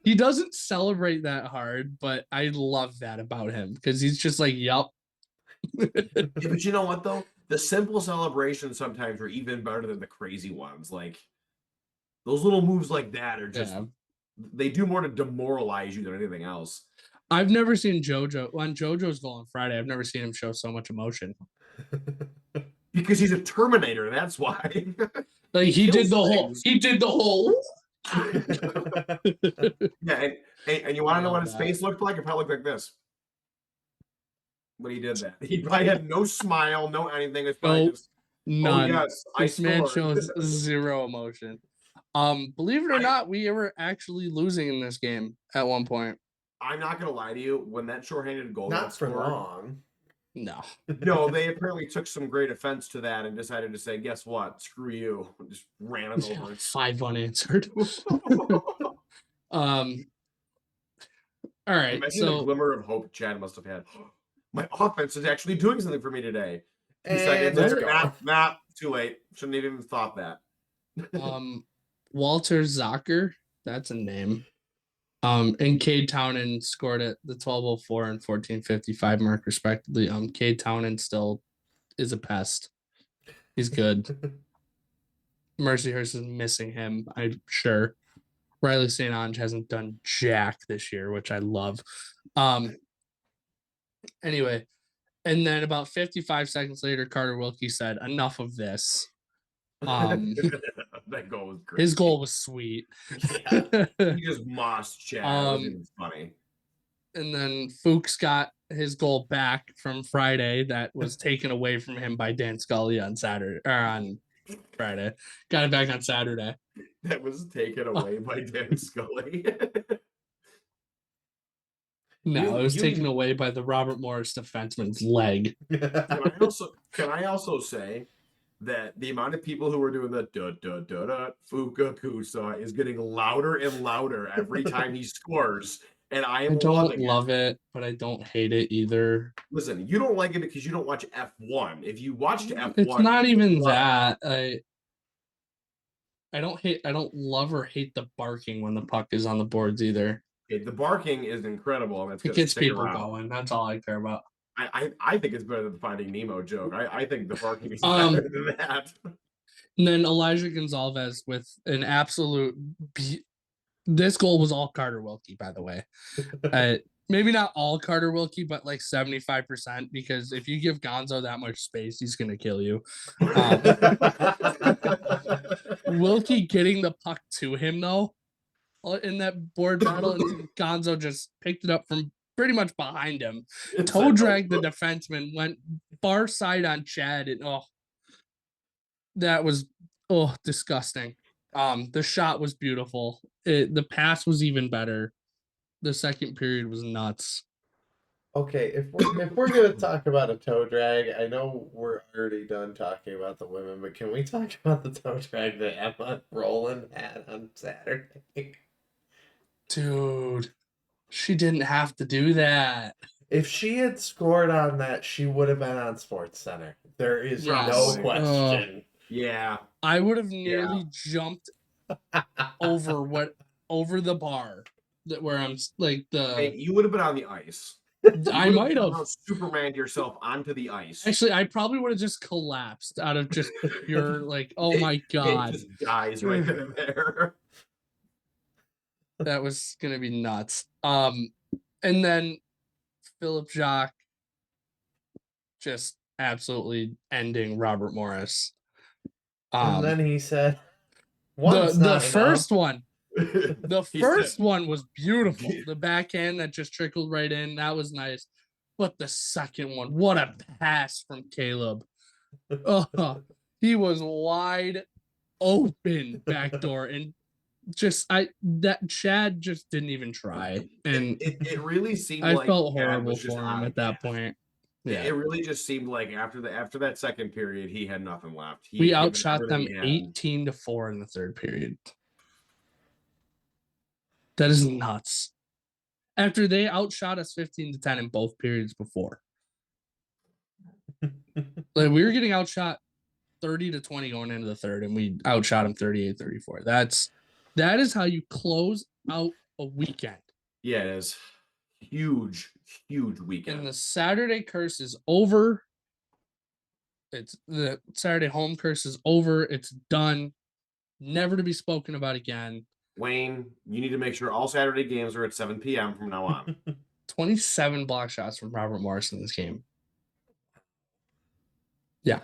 B: He doesn't celebrate that hard, but I love that about him because he's just like, yup.
A: Yeah, but you know what though? The simple celebrations sometimes are even better than the crazy ones. Like those little moves like that are just they do more to demoralize you than anything else.
B: I've never seen JoJo on JoJo's goal on Friday. I've never seen him show so much emotion.
A: Because he's a Terminator, that's why.
B: Like he did the whole.
A: Yeah, and you want to know what his face looked like? It probably looked like this. When he did that, he probably had no smile, no anything. It's probably just
B: none.
A: Oh, yes,
B: this man shows zero emotion. Believe it or not, we were actually losing in this game at one point.
A: I'm not gonna lie to you. When that shorthanded goal
C: not for long.
B: No.
A: No, they apparently took some great offense to that and decided to say, "Guess what? Screw you!" And just ran it over.
B: 5 unanswered. All right.
A: Imagine
B: so
A: the glimmer of hope Chad must have had. My offense is actually doing something for me today. 2 seconds later, nah, too late. Shouldn't have even thought that.
B: Walter Zucker, that's a name. And Cade Townend scored at the 12:04 and 14:55 mark respectively. Cade Townend still is a pest. He's good. Mercyhurst is missing him, I'm sure. Riley St. Ange hasn't done jack this year, which I love. Anyway, and then about 55 seconds later, Carter Wilkie said, "Enough of this."
A: That goal was great.
B: His goal was sweet.
A: Yeah. He just mossed Chad. It was funny.
B: And then Fuchs got his goal back from Friday that was taken away from him by Dan Scully on Saturday or on Friday. Got it back on Saturday.
A: that was taken away by Dan Scully.
B: No, it was
C: You-
B: taken away by the Robert Morris defenseman's leg.
A: Can I also say that the amount of people who are doing the da da da da Fukakusa is getting louder and louder every time he scores, and I
B: I
A: am
B: don't
A: loving
B: love it, but I don't hate it either.
A: Listen, you don't like it because you don't watch F1. If you watched F1,
B: It's not
A: you would
B: even
A: love
B: that. I don't love or hate the barking when the puck is on the boards either.
A: it. The barking is incredible, and it's
B: It
A: gonna
B: gets
A: stick
B: people
A: around.
B: going. That's all I care about.
A: I think it's better than the Finding Nemo joke. I think the barking is
B: Um,
A: better than that.
B: And then Elijah Gonzalez with an absolute. This goal was all Carter Wilkie, by the way. Maybe not all Carter Wilkie, but like 75%, because if you give Gonzo that much space, he's gonna kill you. Wilkie getting the puck to him though, in that board battle, and Gonzo just picked it up from pretty much behind him. Toe dragged the defenseman, went far side on Chad, and that was disgusting. The shot was beautiful. The pass was even better. The second period was nuts.
C: Okay, if we're gonna talk about a toe drag, I know we're already done talking about the women, but can we talk about the toe drag that Emma Roland had on Saturday?
B: Dude, she didn't have to do that.
C: If she had scored on that, she would have been on Sports Center. There is
B: Yes.
C: no question.
A: Yeah.
B: I would have nearly jumped over the bar that where I'm like
A: Hey, you would have been on the ice.
B: I
A: You
B: might
A: would
B: have.
A: Superman yourself onto the ice.
B: Actually, I probably would have just collapsed out of just pure like, oh my
A: It
B: god,
A: just dies right then and there.
B: that was gonna be nuts. And then Philip Jacques just absolutely ending Robert Morris.
C: And then he said,
B: The first one. The
A: He
B: first
A: said-
B: one was beautiful. The backhand that just trickled right in, that was nice. But the second one, what a pass from Caleb. He was wide open backdoor, and that Chad just didn't even try. And
A: it really seemed
B: I
A: like
B: felt
A: Chad
B: horrible
A: was just
B: for him
A: out
B: at
A: of
B: that
A: gas.
B: point.
A: It
B: Yeah.
A: really just seemed like after that second period, he had nothing left. He
B: We
A: had given
B: outshot them
A: everything he had.
B: 18-4 in the third period. That is nuts. After they outshot us 15-10 in both periods before. Like we were getting outshot 30-20 going into the third, and we outshot them 38-34. That is how you close out a weekend.
A: Yeah, it is huge
B: And
A: weekend.
B: the Saturday curse is over. It's the Saturday home curse is over. It's done. Never to be spoken about again.
A: Wayne, you need to make sure all Saturday games are at 7 p.m. from now on.
B: 27 block shots from Robert Morris in this game. Yeah.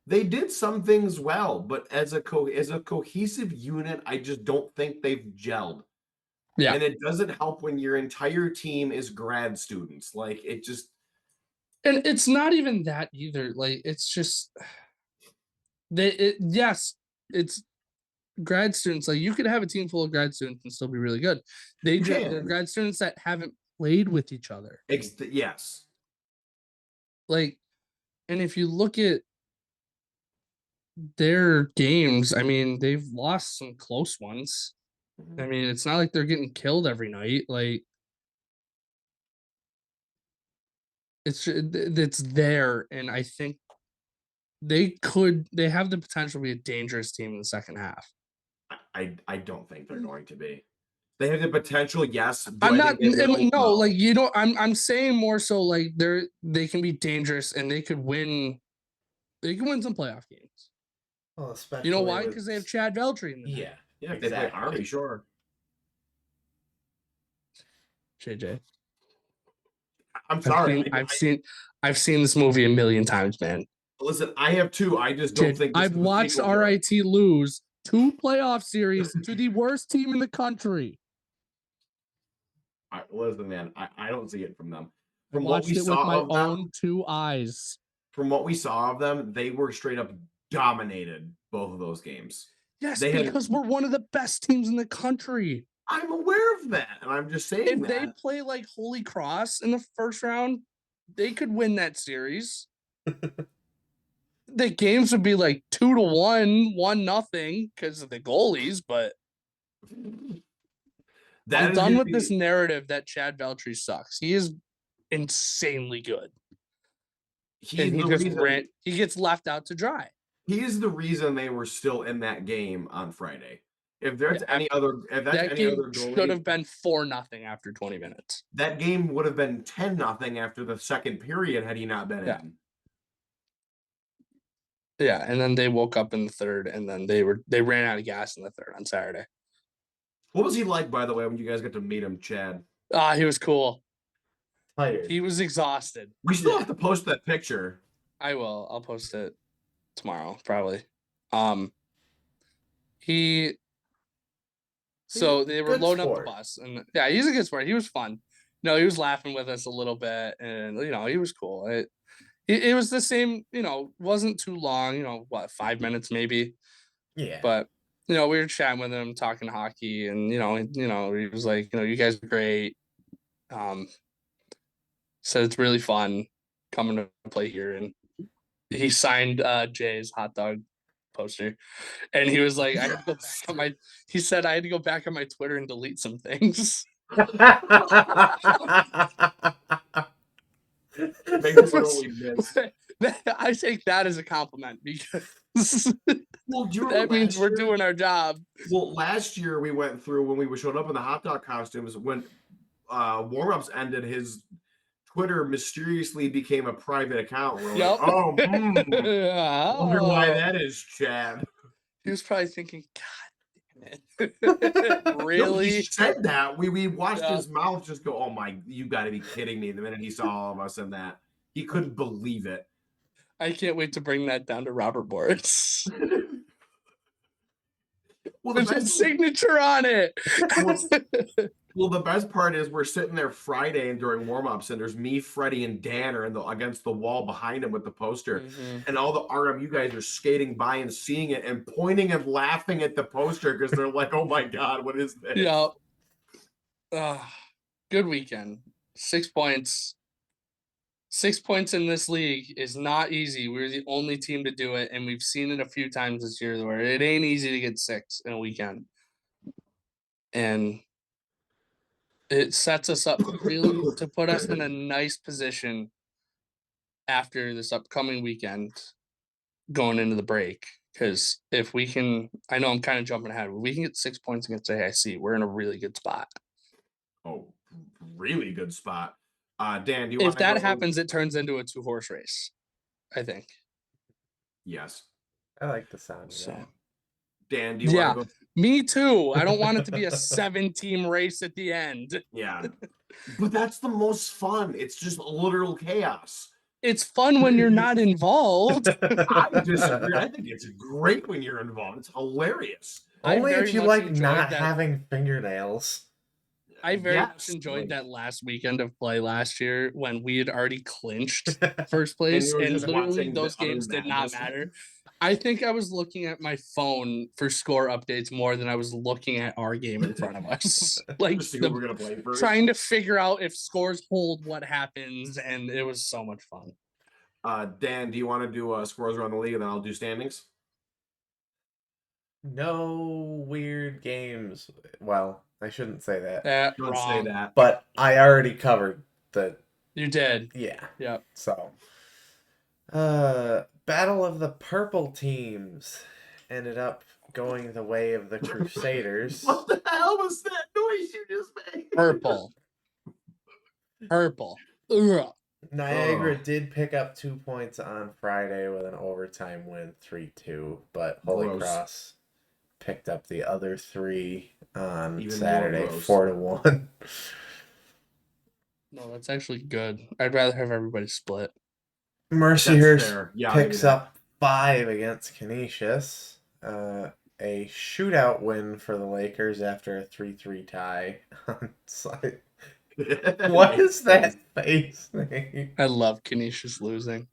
A: They did some things well, but as a cohesive unit, I just don't think they've gelled.
B: Yeah.
A: And it doesn't help when your entire team is grad students. Like it just
B: And it's not even that either. Like it's just yes, it's grad students. Like you could have a team full of grad students and still be really good. They're
A: can.
B: grad students that haven't played with each other.
A: yes.
B: Like, and if you look at their games, I mean, they've lost some close ones. I mean, it's not like they're getting killed every night. Like, it's there, and I think they have the potential to be a dangerous team in the second half.
A: I don't think they're going to be. They have the potential, yes.
B: I'm not no, like you know, I'm saying more so like they can be dangerous and they can win some playoff games.
C: Well, especially
B: You know why? Because they have Chad Veltri in the net.
A: Yeah, if they play Army, sure.
B: JJ.
A: I'm sorry.
B: I've seen this movie a million times, man.
A: Listen, I have two. I just don't think
B: I've watched RIT lose 2 playoff series to the worst team in the country.
A: Listen, man, I don't see it from them.
B: I watched it with my own 2 eyes.
A: From what we saw of them, they were straight up dominated both of those games.
B: Yes,
A: They had-
B: because we're one of the best teams in the country.
A: I'm aware of that, and I'm just saying
B: If they
A: that.
B: play like Holy Cross in the first round, they could win that series. The games would be like 2-1, 1-0 because of the goalies, but
A: That
B: I'm
A: is
B: done
A: gonna
B: with
A: be-
B: this narrative that Chad Veltri sucks. He is insanely good.
A: He's
B: And he
A: the
B: just
A: reason.
B: he gets left out to dry.
A: He's the reason they were still in that game on Friday. If there's
B: Yeah,
A: any other, if that's
B: That
A: any
B: game
A: other
B: should
A: goalie,
B: have been 4-0 after 20 minutes.
A: that game would have been 10-0 after the second period had he not been
B: Yeah.
A: in.
B: Yeah, and then they woke up in the third, and then they ran out of gas in the third on Saturday.
A: What was he like, by the way, when you guys got to meet him, Chad?
B: He was cool.
C: Tired.
B: He was exhausted.
A: We still have to post that picture.
B: I will. I'll post it tomorrow, probably. So they were
C: good
B: loading
C: sport.
B: up the bus, and yeah, he's a good sport. He was fun. No, he was laughing with us a little bit, and he was cool. It was the same, wasn't too long, 5 minutes maybe,
C: Yeah.
B: but we were chatting with him, talking hockey, and he was like, you guys are great. Said it's really fun coming to play here, and he signed Jay's hot dog poster, and he was like, he said I had to go back on my Twitter and delete some things.
A: Makes fun of what we missed.
B: I take that as a compliment because
A: Well, do you
B: that
A: remember
B: means
A: last
B: we're
A: year?
B: doing our job.
A: Well, last year we went through when we showed up in the hot dog costumes. When warm-ups ended, his Twitter mysteriously became a private account. We're
B: Yep.
A: like, oh, wonder why
B: Oh.
A: that is, Chad.
B: He was probably thinking, God damn it.
A: No, he
B: Really?
A: said that. We watched
B: Yeah.
A: his mouth just go, oh my, you got to be kidding me. The minute he saw all of us in that, he couldn't believe it.
B: I can't wait to bring that down to Robert Boris.
A: Well,
B: There's his signature on it.
A: Well, the best part is we're sitting there Friday and during warm-ups, and there's me, Freddie, and Dan are against the wall behind him with the poster.
B: Mhm.
A: And all the RMU guys are skating by and seeing it and pointing and laughing at the poster because they're like, oh my God, what is this?
B: Yeah. Good weekend. 6 points. 6 points in this league is not easy. We're the only team to do it, and we've seen it a few times this year where it ain't easy to get 6 in a weekend. And it sets us up really to put us in a nice position after this upcoming weekend going into the break. Because if we can, I know I'm kind of jumping ahead, but we can get 6 points against AIC, we're in a really good spot.
A: Oh, really good spot. Dan, do you
B: If
A: want
B: that happens, it turns into a 2-horse race, I think.
A: Yes.
C: I like the sound of
B: So,
C: that.
A: Dan, do you
B: yeah,
A: want to go?
B: me too. I don't want it to be a 7-team race at the end.
A: Yeah. But that's the most fun. It's just literal chaos.
B: It's fun when you're not involved.
A: I disagree. I think it's great when you're involved. It's hilarious.
B: I
C: Only
B: very
C: if you
B: much
C: like
B: enjoyed
C: not
B: that.
C: having fingernails.
B: I very much
A: Yes,
B: enjoyed
A: like-
B: that last weekend of play last year when we had already clinched first
A: And
B: place,
A: you were
B: and
A: just
B: literally
A: watching the
B: those
A: utter
B: games did not
A: madness.
B: matter. I think I was looking at my phone for score updates more than I was looking at our game in front of us. Like
A: Just see who we're gonna play first.
B: trying to figure out if scores hold what happens, and it was so much fun.
A: Dan, do you want to do scores around the league, and then I'll do standings?
C: No weird games. Well, I shouldn't say that.
A: Don't say
B: Wrong.
A: that.
C: But I already covered the
B: You did.
C: yeah.
B: Yep.
C: So Battle of the Purple Teams ended up going the way of the Crusaders.
A: What the hell was that noise you just made?
B: Purple. Purple. Ugh.
C: Niagara
A: Oh.
C: did pick up 2 points on Friday with an overtime win, 3-2, but Holy
A: Gross.
C: Cross picked up the other 3 on
A: Even more
C: Saturday,
A: gross.
C: 4-1.
B: No, that's actually good. I'd rather have everybody split.
C: Mercyhurst
A: fair. Yeah, I'll give you
C: picks
A: that.
C: up 5 against Canisius. A shootout win for the Lakers after a 3-3 tie on site. What is that face name?
B: I love Canisius losing.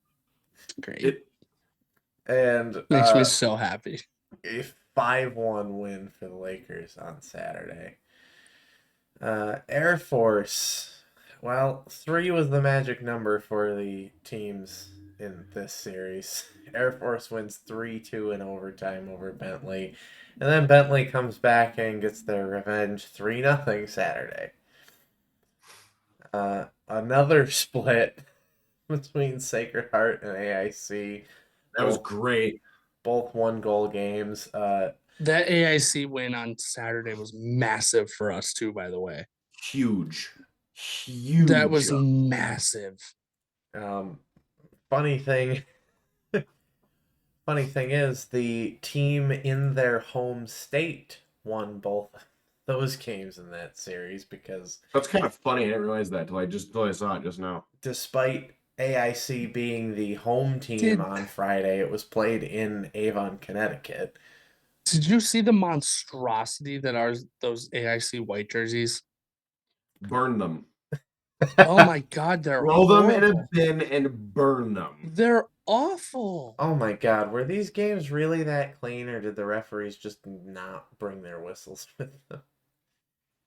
B: It's great.
A: It,
C: And
B: Makes me so happy.
C: if 5-1 win for the Lakers on Saturday. Air Force. Well, 3 was the magic number for the teams in this series. Air Force wins 3-2 in overtime over Bentley. And then Bentley comes back and gets their revenge 3-0 Saturday. Another split between Sacred Heart and AIC.
A: That was
C: Both-
A: great.
C: Both 1-goal games.
B: That AIC win on Saturday was massive for us too, by the way.
A: Huge. Huge.
B: That was massive.
C: Funny thing is the team in their home state won both those games in that series because
A: That's kind of funny. I didn't realize that till I saw it just now.
C: despite AIC being the home team
B: Did-
C: on Friday, it was played in Avon, Connecticut.
B: Did you see the monstrosity that are those AIC white jerseys?
A: Burn them.
B: Oh my god, they're
A: Roll them in a
B: horrible.
A: bin and burn them.
B: They're awful.
C: Oh my god, were these games really that clean, or did the referees just not bring their whistles with them?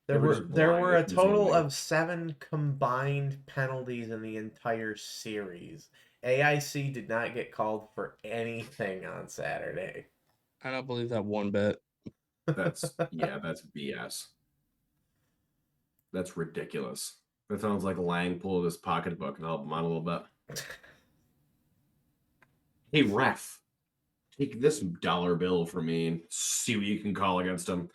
A: They were just
C: There
A: blind,
C: were a
A: that's
C: total
A: basically.
C: of 7 combined penalties in the entire series. AIC did not get called for anything on Saturday.
B: I don't believe that one bit.
A: That's BS. That's ridiculous. That sounds like Lang pulled his pocketbook and help him out a little bit. Hey ref, take this dollar bill from me and see what you can call against him.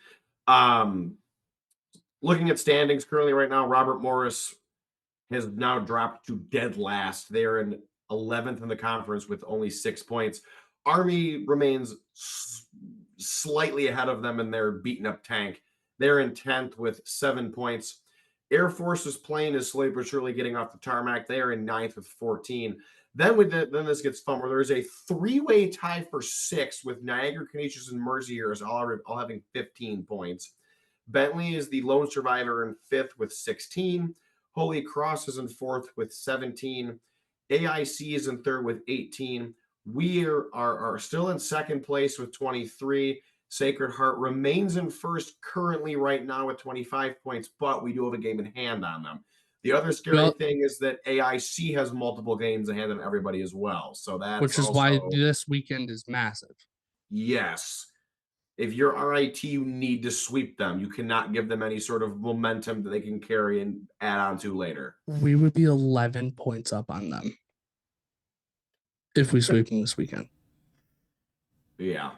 A: Looking at standings currently right now, Robert Morris has now dropped to dead last. They're in 11th in the conference with only 6 points. Army remains slightly ahead of them in their beaten up tank. They're in 10th with 7 points. Air Force is playing as slowly but surely getting off the tarmac. They are in 9th with 14. Then this gets fun where there's a 3-way tie for 6th with Niagara, Canisius, and Mercyhurst all having 15 points. Bentley is the lone survivor in 5th with 16. Holy Cross is in 4th with 17. AIC is in 3rd with 18. We are still in 2nd place with 23. Sacred Heart remains in 1st currently right now with 25 points, but we do have a game in hand on them. The other scary thing is that AIC has multiple games in hand on everybody as well. So that's
B: which is why this weekend is massive.
A: Yes. If you're RIT, you need to sweep them. You cannot give them any sort of momentum that they can carry and add on to later.
B: We would be 11 points up on them if we sweep them this weekend.
A: Yeah.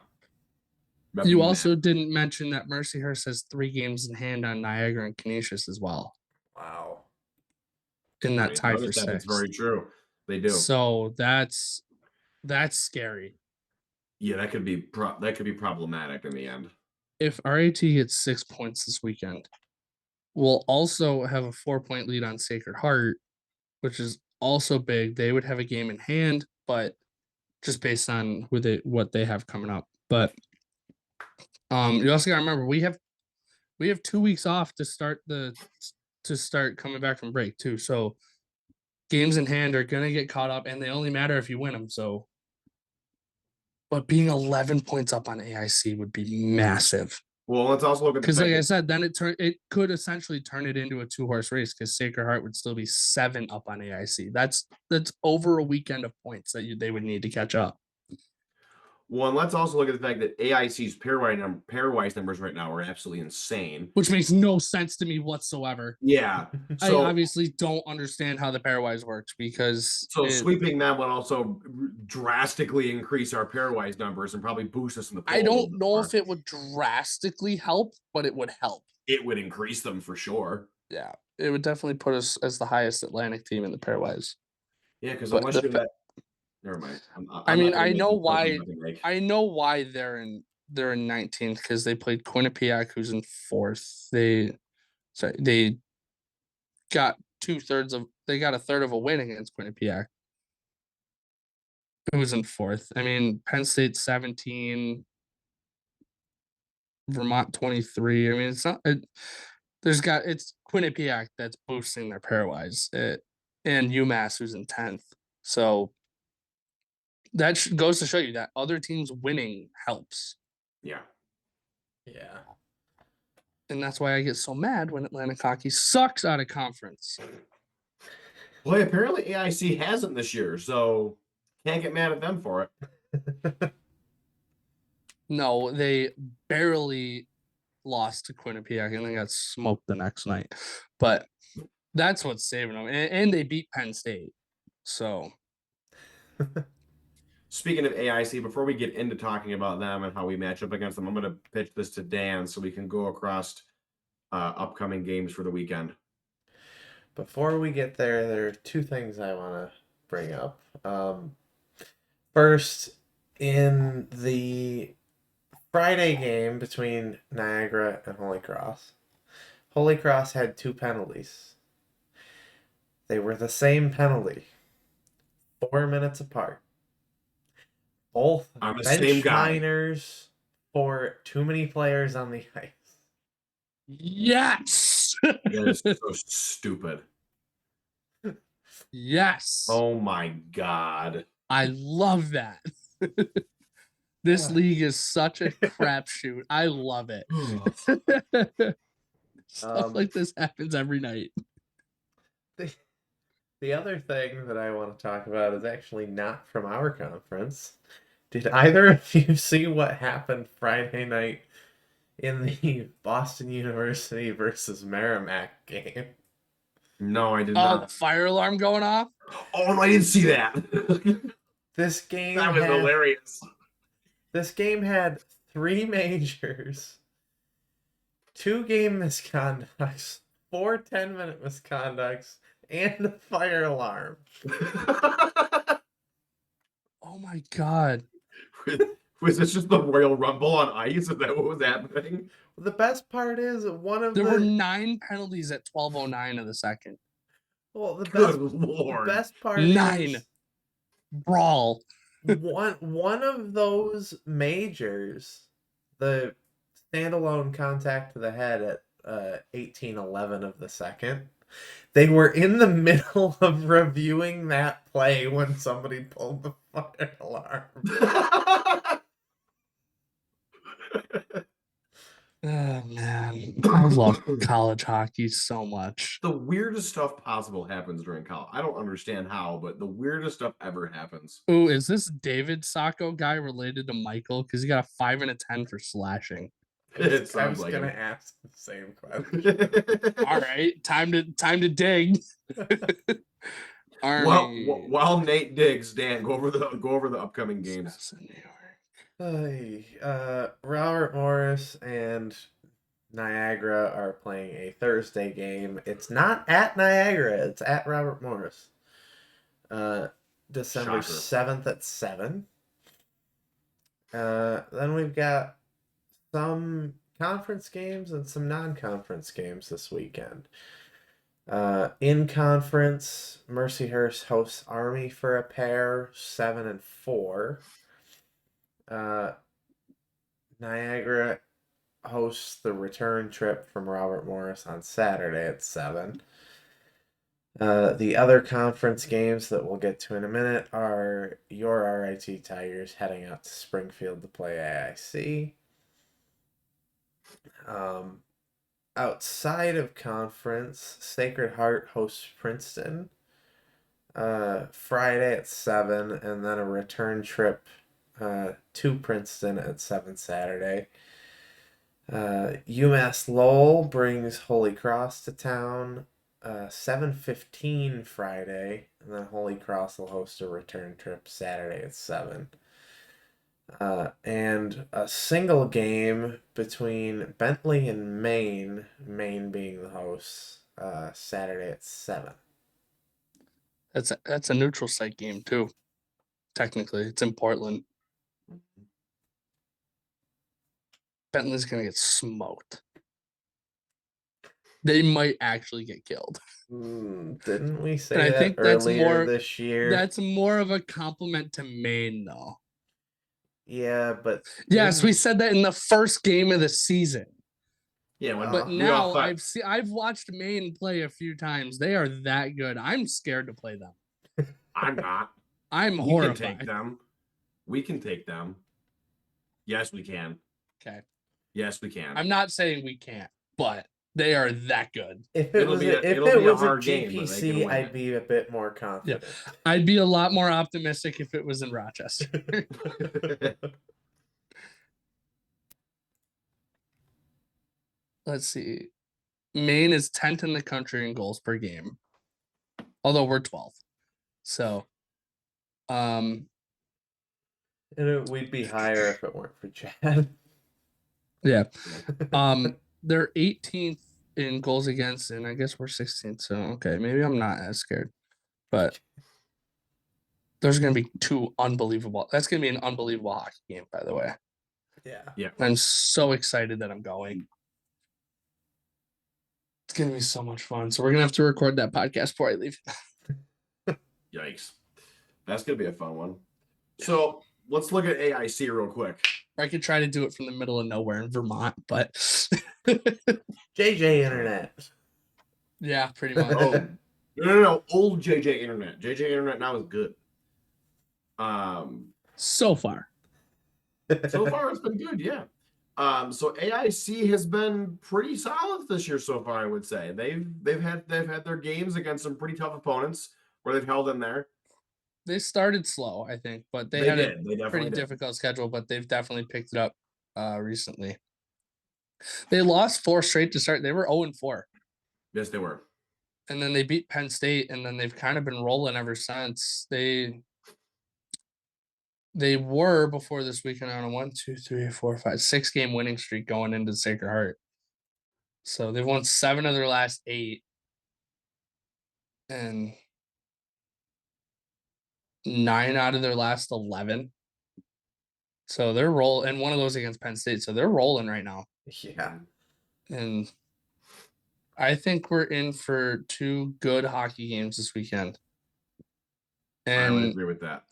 B: You also didn't mention that Mercyhurst has 3 games in hand on Niagara and Canisius as well.
C: Wow.
B: In that tie for 6th.
A: It's very true. They do.
B: So that's scary.
A: Yeah, that could be problematic in the end.
B: If RAT gets 6 points this weekend, we'll also have a 4-point lead on Sacred Heart, which is also big. They would have a game in hand, but just based on what they have coming up. But you also gotta remember we have 2 weeks off to start coming back from break too. So games in hand are gonna get caught up, and they only matter if you win them. So, but being 11 points up on AIC would be massive.
A: Well, let's also look at
B: because, like I said, then it could essentially turn it into a 2-horse race because Sacred Heart would still be 7 up on AIC. That's over a weekend of points that they would need to catch up.
A: Well, and let's also look at the fact that AIC's pairwise numbers right now are absolutely insane.
B: Which makes no sense to me whatsoever.
A: Yeah.
B: So, I obviously don't understand how the pairwise works because...
A: sweeping them would also drastically increase our pairwise numbers and probably boost us in the poll.
B: I don't know if it would drastically help, but it would help.
A: It would increase them for sure.
B: Yeah. It would definitely put us as the highest Atlantic team in the pairwise.
A: Yeah, because unless you're that... Never mind.
B: I know why they're in 19th because they played Quinnipiac, who's in 4th. They got a third of a win against Quinnipiac, who was in 4th. I mean, Penn State 17, Vermont 23. I mean, it's not. It's Quinnipiac that's boosting their pairwise, and UMass who's in 10th. So. That goes to show you that other teams winning helps.
A: Yeah.
C: Yeah.
B: And that's why I get so mad when Atlantic Hockey sucks out of conference.
A: Well, apparently AIC hasn't this year, so can't get mad at them for it.
B: No, they barely lost to Quinnipiac and then got smoked the next night. But that's what's saving them. And they beat Penn State. So
A: Speaking of AIC, before we get into talking about them and how we match up against them, I'm going to pitch this to Dan so we can go across upcoming games for the weekend.
C: Before we get there, there are two things I want to bring up. First, in the Friday game between Niagara and Holy Cross, Holy Cross had 2 penalties. They were the same penalty, 4 minutes apart. Both
A: I'm the
C: bench
A: same guy.
C: minors for too many players on the ice.
B: yes.
A: That is so stupid.
B: Yes.
A: Oh my god.
B: I love that. This
C: Ah.
B: league is such a crapshoot. I love it. Stuff like this happens every night.
C: The other thing that I want to talk about is actually not from our conference. Did either of you see what happened Friday night in the Boston University versus Merrimack game?
A: No, I did
B: Oh, the
A: not.
B: fire alarm going off?
A: Oh, no, I didn't see that.
C: This game
A: That was
C: had,
A: hilarious.
C: This game had 3 majors, 2 game misconducts, 4 10-minute misconducts, and a fire alarm.
B: Oh my god.
A: Was this just the Royal Rumble on ice? Is that what was happening?
C: The best part is one of
B: There
C: the
B: were 9 penalties at 12:09 of the second.
C: well, the
A: Good
C: best
A: lord.
C: best part
B: 9.
C: is
B: Brawl.
C: one of those majors, the standalone contact to the head at 18:11 of the second. They were in the middle of reviewing that play when somebody pulled the fire alarm.
B: Oh man. I love college hockey so much.
A: The weirdest stuff possible happens during college. I don't understand how, but the weirdest stuff ever happens.
B: Ooh, is this David Sacco guy related to Michael? Because he got a 5 and a 10 for slashing.
A: It
C: I
A: sounds
C: was
A: like
C: gonna
A: him.
C: ask the same question.
B: All right, time to dig. Army.
A: While Nate digs, Dan, go over the upcoming games.
B: Wisconsin, New York.
C: Robert Morris and Niagara are playing a Thursday game. It's not at Niagara, it's at Robert Morris. December
A: Shocker.
C: 7th at 7. Then we've got some conference games and some non-conference games this weekend. In conference, Mercyhurst hosts Army for a pair, 7 and 4. Niagara hosts the return trip from Robert Morris on Saturday at 7. The other conference games that we'll get to in a minute are your RIT Tigers heading out to Springfield to play AIC. Outside of conference, Sacred Heart hosts Princeton Friday at 7, and then a return trip to Princeton at 7 Saturday. UMass Lowell brings Holy Cross to town 7:15 Friday, and then Holy Cross will host a return trip Saturday at 7. And a single game between Bentley and Maine, Maine being the hosts, Saturday at 7.
B: That's a neutral site game too. Technically, it's in Portland. Bentley's gonna get smoked. They might actually get killed.
C: Didn't we say
B: And I
C: that
B: think that's
C: earlier
B: more-
C: this year?
B: That's more of a compliment to Maine, though.
C: Yeah, but
B: Yes, we said that in the first game of the season.
A: Yeah, when
B: But
A: we all
B: now
A: thought-
B: I've watched Maine play a few times. They are that good. I'm scared to play them.
A: I'm not.
B: I'm
A: We can
B: horrified.
A: take them. We can take them. Yes, we can.
B: Okay.
A: Yes, we can.
B: I'm not saying we can't, but they are that good.
C: If it
A: It'll
C: was
A: be
C: a,
A: a-
C: if
A: it'll
C: it
A: be a
C: was a
A: hard game, but they can
C: GPC,
A: win
C: I'd
A: it.
C: be a bit more confident.
B: I'd be a lot more optimistic if it was in Rochester. Let's see. Maine is 10th in the country in goals per game, although we're 12th. So,
C: And we'd be higher if it weren't for Chad.
B: yeah. They're 18th in goals against, and I guess we're 16th. So, okay, maybe I'm not as scared, but there's going to be two unbelievable. That's going to be an unbelievable hockey game, by the way.
C: Yeah.
B: I'm so excited that I'm going. It's going to be so much fun. So, we're going to have to record that podcast before I leave.
A: Yikes. That's going to be a fun one. So let's look at AIC real quick.
B: Or I could try to do it from the middle of nowhere in Vermont, but
C: JJ Internet.
B: yeah, pretty much.
A: Oh, no. Old JJ Internet. JJ Internet now is good.
B: So far.
A: So far it's been good, yeah. So AIC has been pretty solid this year so far, I would say. They've had their games against some pretty tough opponents where they've held in there.
B: They started slow, I think, but they
A: They
B: had
A: did.
B: a
A: They definitely
B: pretty
A: did.
B: difficult schedule, but they've definitely picked it up recently. They lost 4 straight to start. They were 0-4.
A: Yes, they were.
B: And then they beat Penn State, and then they've kind of been rolling ever since. They were before this weekend on a 1, 2, 3, 4, 5, 6-game winning streak going into Sacred Heart. So they've won 7 of their last 8. And 9 out of their last 11. So they're rolling, and one of those against Penn State. So they're rolling right now.
C: Yeah.
B: And I think we're in for 2 good hockey games this weekend.
A: I would
B: And
A: agree with that.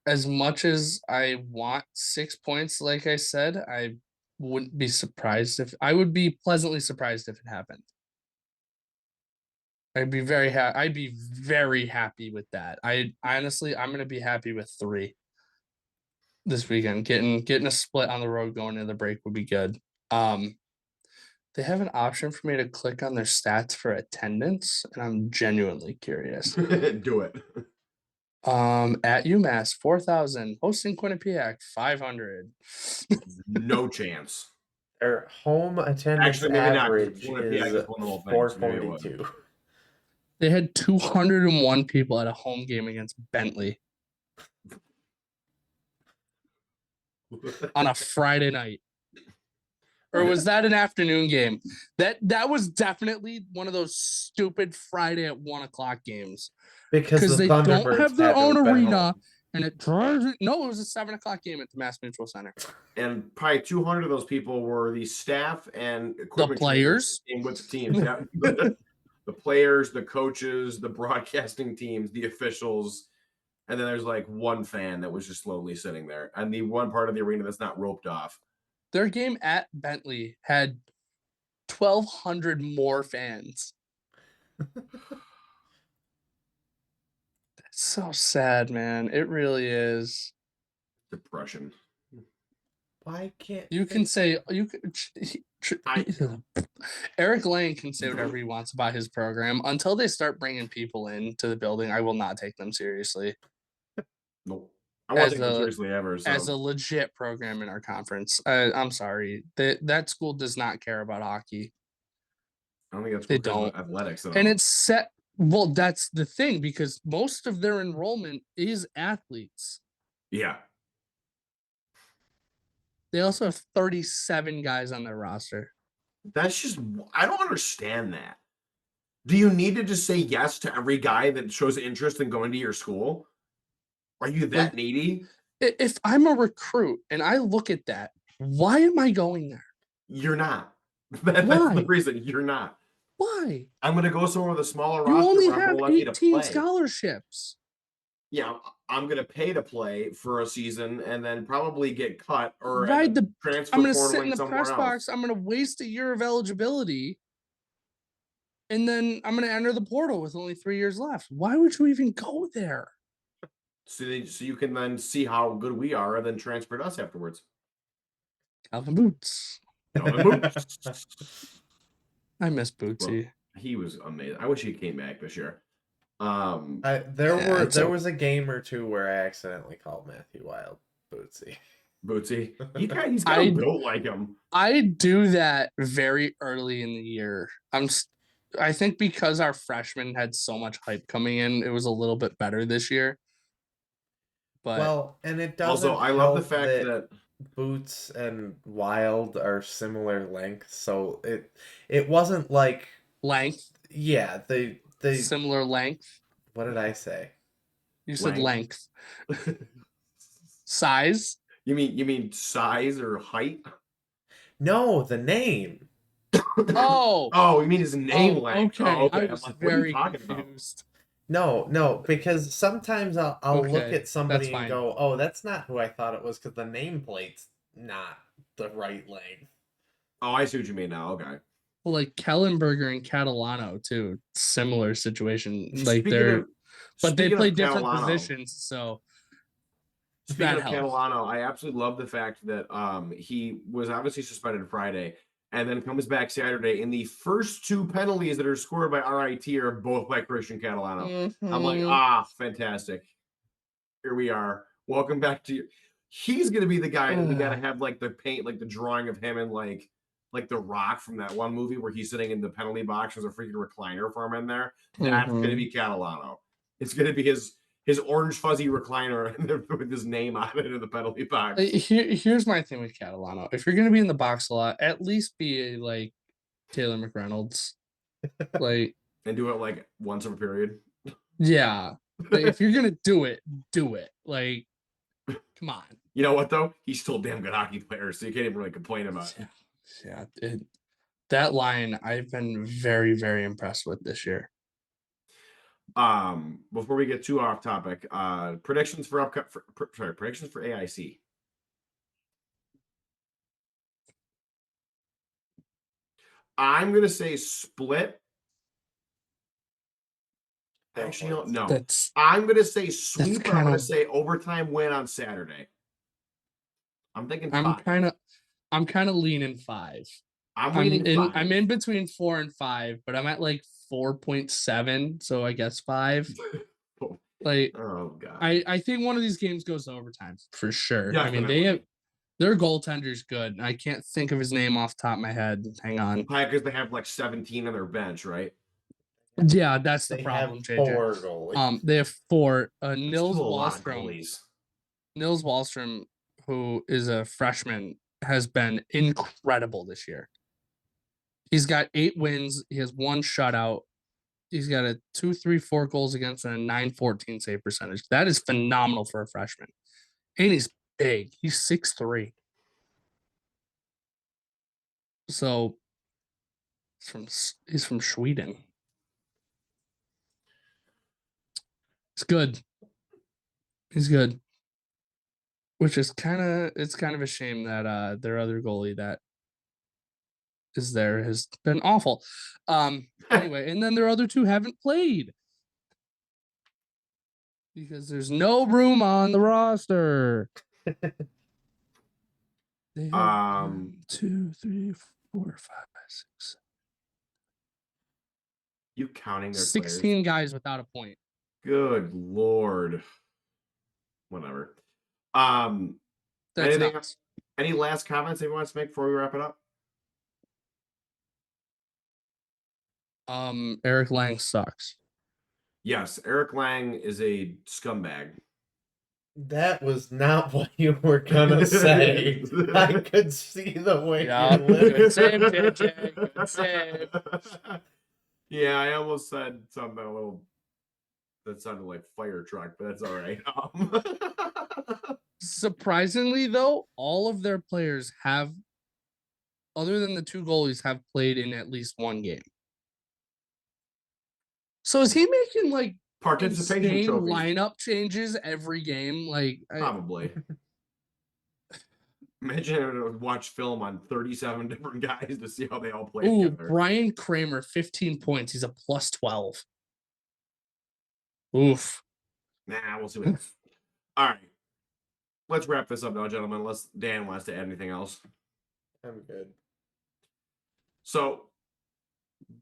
B: as much as I want 6 points, like I said, I wouldn't be surprised if I would be pleasantly surprised if it happened. I'd be very happy with that. I'm gonna be happy with 3 this weekend. Getting a split on the road going into the break would be good. They have an option for me to click on their stats for attendance, and I'm genuinely curious.
A: Do it.
B: At UMass 4,000, hosting Quinnipiac 500.
A: No chance.
C: Their home attendance
A: Actually, maybe not, 'cause
C: average
A: Quinnipiac
C: is
A: just won the whole thing, so maybe it was.
C: 442.
B: They had 201 people at a home game against Bentley on a Friday night. Or was that an afternoon game? That was definitely one of those stupid Friday at 1:00 games.
C: Because
B: They
C: the
B: don't
C: Thunderbirds
B: have their
C: had to
B: own
C: have been
B: arena,
C: home.
B: and it drives it. No, it was a 7:00 game at the Mass Mutual Center.
A: And probably 200 of those people were the staff and equipment
B: players?
A: in with the teams. Yeah. The players, the coaches, the broadcasting teams, the officials, and then there's like one fan that was just slowly sitting there, and the one part of the arena that's not roped off.
B: Their game at Bentley had 1,200 more fans. It's so sad, man. It really is.
A: Depression.
C: Why can't
B: You can say Eric Lang can say whatever he wants about his program. Until they start bringing people into the building, I will not take them seriously.
A: Nope. I won't
B: As
A: take them
B: a-
A: seriously ever. So.
B: As a legit program in our conference. I'm sorry. That school does not care about hockey.
A: I don't think that's
B: They
A: because of
B: don't.
A: athletics. At
B: And
A: all.
B: it's set. Well, that's the thing, because most of their enrollment is athletes.
A: Yeah.
B: They also have 37 guys on their roster.
A: That's just, I don't understand that. Do you need to just say yes to every guy that shows interest in going to your school? Are you that
B: Like,
A: needy?
B: If I'm a recruit and I look at that, why am I going there?
A: You're not. That's
B: Why?
A: the reason. You're not.
B: Why?
A: I'm going to go somewhere with a smaller
B: You
A: roster.
B: only
A: where I'm
B: have
A: lucky to
B: 18
A: play.
B: scholarships.
A: Yeah, I'm going to pay to play for a season and then probably get cut or
B: Right,
A: transfer
B: I'm going to sit in
A: portaling
B: the
A: somewhere
B: press
A: else.
B: box. I'm going to waste a year of eligibility. And then I'm going to enter the portal with only 3 years left. Why would you even go there?
A: So you can then see how good we are and then transfer to us afterwards.
B: Calvin Boots.
A: Calvin Boots.
B: I miss Bootsy.
A: He was amazing. I wish he came back this year.
B: Yeah, it's
C: there
B: okay.
C: was a game or two where I accidentally called Matthew Wild Bootsy.
A: Bootsy. He's kind
B: I-
A: of built like him.
B: I do that very early in the year. I think because our freshmen had so much hype coming in, it was a little bit better this year. But
C: Well, and it doesn't
A: Also, I love the
C: help
A: fact that
C: Boots and Wild are similar length, so it wasn't like
B: length,
C: yeah, they
B: similar length.
C: what did I say?
B: You said
A: Length.
B: length. Size.
A: you mean size or height?
C: No, the name.
B: Oh,
A: Oh, you mean his name
B: oh,
A: length?
B: okay.
A: Oh, okay.
B: I
A: I'm
B: was
A: like, what are you
B: very
A: talking about?
B: confused.
C: No, because sometimes I'll look
B: Okay,
C: at somebody
B: that's
C: and
B: fine.
C: go, "Oh, that's not who I thought it was," because the nameplate's not the right length.
A: Oh, I see what you mean now. Okay.
B: Well, like Kellenberger and Catalano too, similar situation. Like
A: Speaking
B: but they
A: speaking
B: play
A: of
B: different
A: Catalano,
B: positions, so
A: Speaking
B: that
A: of
B: helps.
A: Catalano, I absolutely love the fact that he was obviously suspended Friday and then comes back Saturday. And the first two penalties that are scored by RIT are both by Christian Catalano. I'm like,
B: Mhm.
A: fantastic. Here we are. Welcome back to you. He's gonna be the guy that we gotta have like the paint, like the drawing of him and like the Rock from that one movie where he's sitting in the penalty box. There's a freaking recliner for him in there. That's gonna be Catalano. It's gonna be his orange fuzzy recliner with his name on it in the penalty box.
B: Here's my thing with Catalano. If you're gonna be in the box a lot, at least be like Taylor McReynolds. Like,
A: And do it like once a period.
B: yeah. Like, if you're gonna do it, do it. Like, come on.
A: You know what though? He's still a damn good hockey player, so you can't even really complain about it.
B: Yeah. That line I've been very, very impressed with this year.
A: Before we get too off topic, predictions for predictions for AIC. I'm gonna say split. Actually, no.
B: That's
A: I'm gonna say sweep, but I'm
B: kind
A: gonna
B: of
A: say overtime win on Saturday. I'm thinking
B: I'm
A: 5.
B: kind of leaning 5.
A: I'm leaning 5.
B: I'm in between 4 and 5, but I'm at like 4.7, so I guess 5. Like,
A: Oh god.
B: I think one of these games goes to overtime for sure. I mean,
A: Definitely.
B: their goaltender's good. I can't think of his name off the top of my head. Hang on.
A: Because they have like 17 on their bench, right?
B: Yeah, that's the
C: They
B: problem,
C: have
B: JJ.
C: 4 goalies.
B: They have 4.
A: That's
B: Nils
A: still a lot of
B: Wallstrom.
A: goalies.
B: Nils Wallstrom, who is a freshman, has been incredible this year. He's got 8 wins. He has 1 shutout. He's got a 2.34 goals against and a 9.14 save percentage. That is phenomenal for a freshman. And he's big. He's 6'3". So he's from Sweden. It's good. He's good. Which is kind of a shame that their other goalie that is there has been awful. Anyway, and then their other 2 haven't played. Because there's no room on the roster. They have 1, 2, 3, 4, 5, 6.
A: You counting their
B: 16
A: players?
B: guys without a point.
A: Good lord. Whatever.
B: That's
A: Anything
B: nuts.
A: Any last comments anyone wants to make before we wrap it up?
B: Eric Lang sucks.
A: Yes, Eric Lang is a scumbag.
C: That was not what you were gonna say. I could see the way
B: Yeah,
C: you're living.
B: good save, JJ. Good save.
A: Yeah, I almost said something a little that sounded like fire truck, but that's all right.
B: Surprisingly, though, all of their players have, other than the 2 goalies, have played in at least 1 game. So is he making like
A: Participation
B: insane
A: trophies.
B: lineup changes every game? Like,
A: Probably. Imagine having to watch film on 37 different guys to see how they all play together.
B: Brian Kramer, 15 points. He's a plus 12. Oof.
A: Nah, we'll see what happens. All right. Let's wrap this up now, gentlemen. Unless Dan wants to add anything else.
C: I'm good.
A: So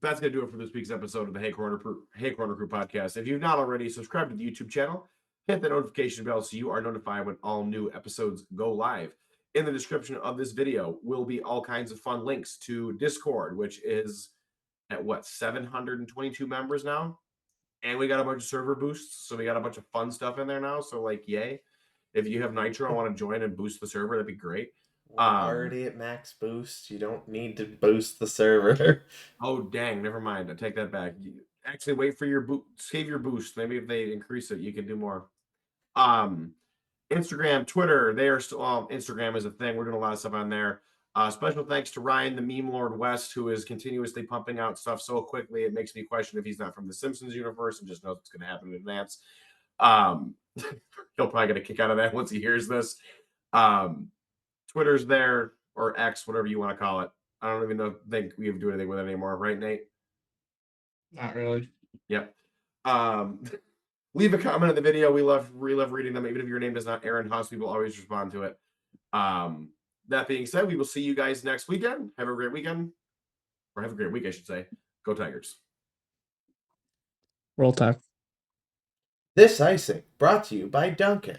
A: that's gonna do it for this week's episode of the Hey Corner Crew podcast. If you've not already, subscribe to the YouTube channel, hit the notification bell so you are notified when all new episodes go live. In the description of this video will be all kinds of fun links to Discord, which is at what 722 members now, and we got a bunch of server boosts, so we got a bunch of fun stuff in there now. So like, yay! If you have Nitro and want to join and boost the server, that'd be great.
C: We're already at max boost. You don't need to boost the server.
A: Oh dang, never mind. I take that back. Actually, wait for your save your boost. Maybe if they increase it, you can do more. Instagram, Twitter, they are still. Instagram is a thing. We're doing a lot of stuff on there. Special thanks to Ryan, the meme lord West, who is continuously pumping out stuff so quickly it makes me question if he's not from the Simpsons universe and just knows what's going to happen in advance. He'll probably get a kick out of that once he hears this. Twitter's there, or X, whatever you want to call it. I don't even think we do anything with it anymore, right, Nate?
B: Not really.
A: Yep. Leave a comment in the video. We love reading them. Even if your name is not Aaron Huss, we will always respond to it. That being said, we will see you guys next weekend. Have a great weekend. Or have a great week, I should say. Go Tigers.
B: Roll Tide.
C: This icing brought to you by Duncan.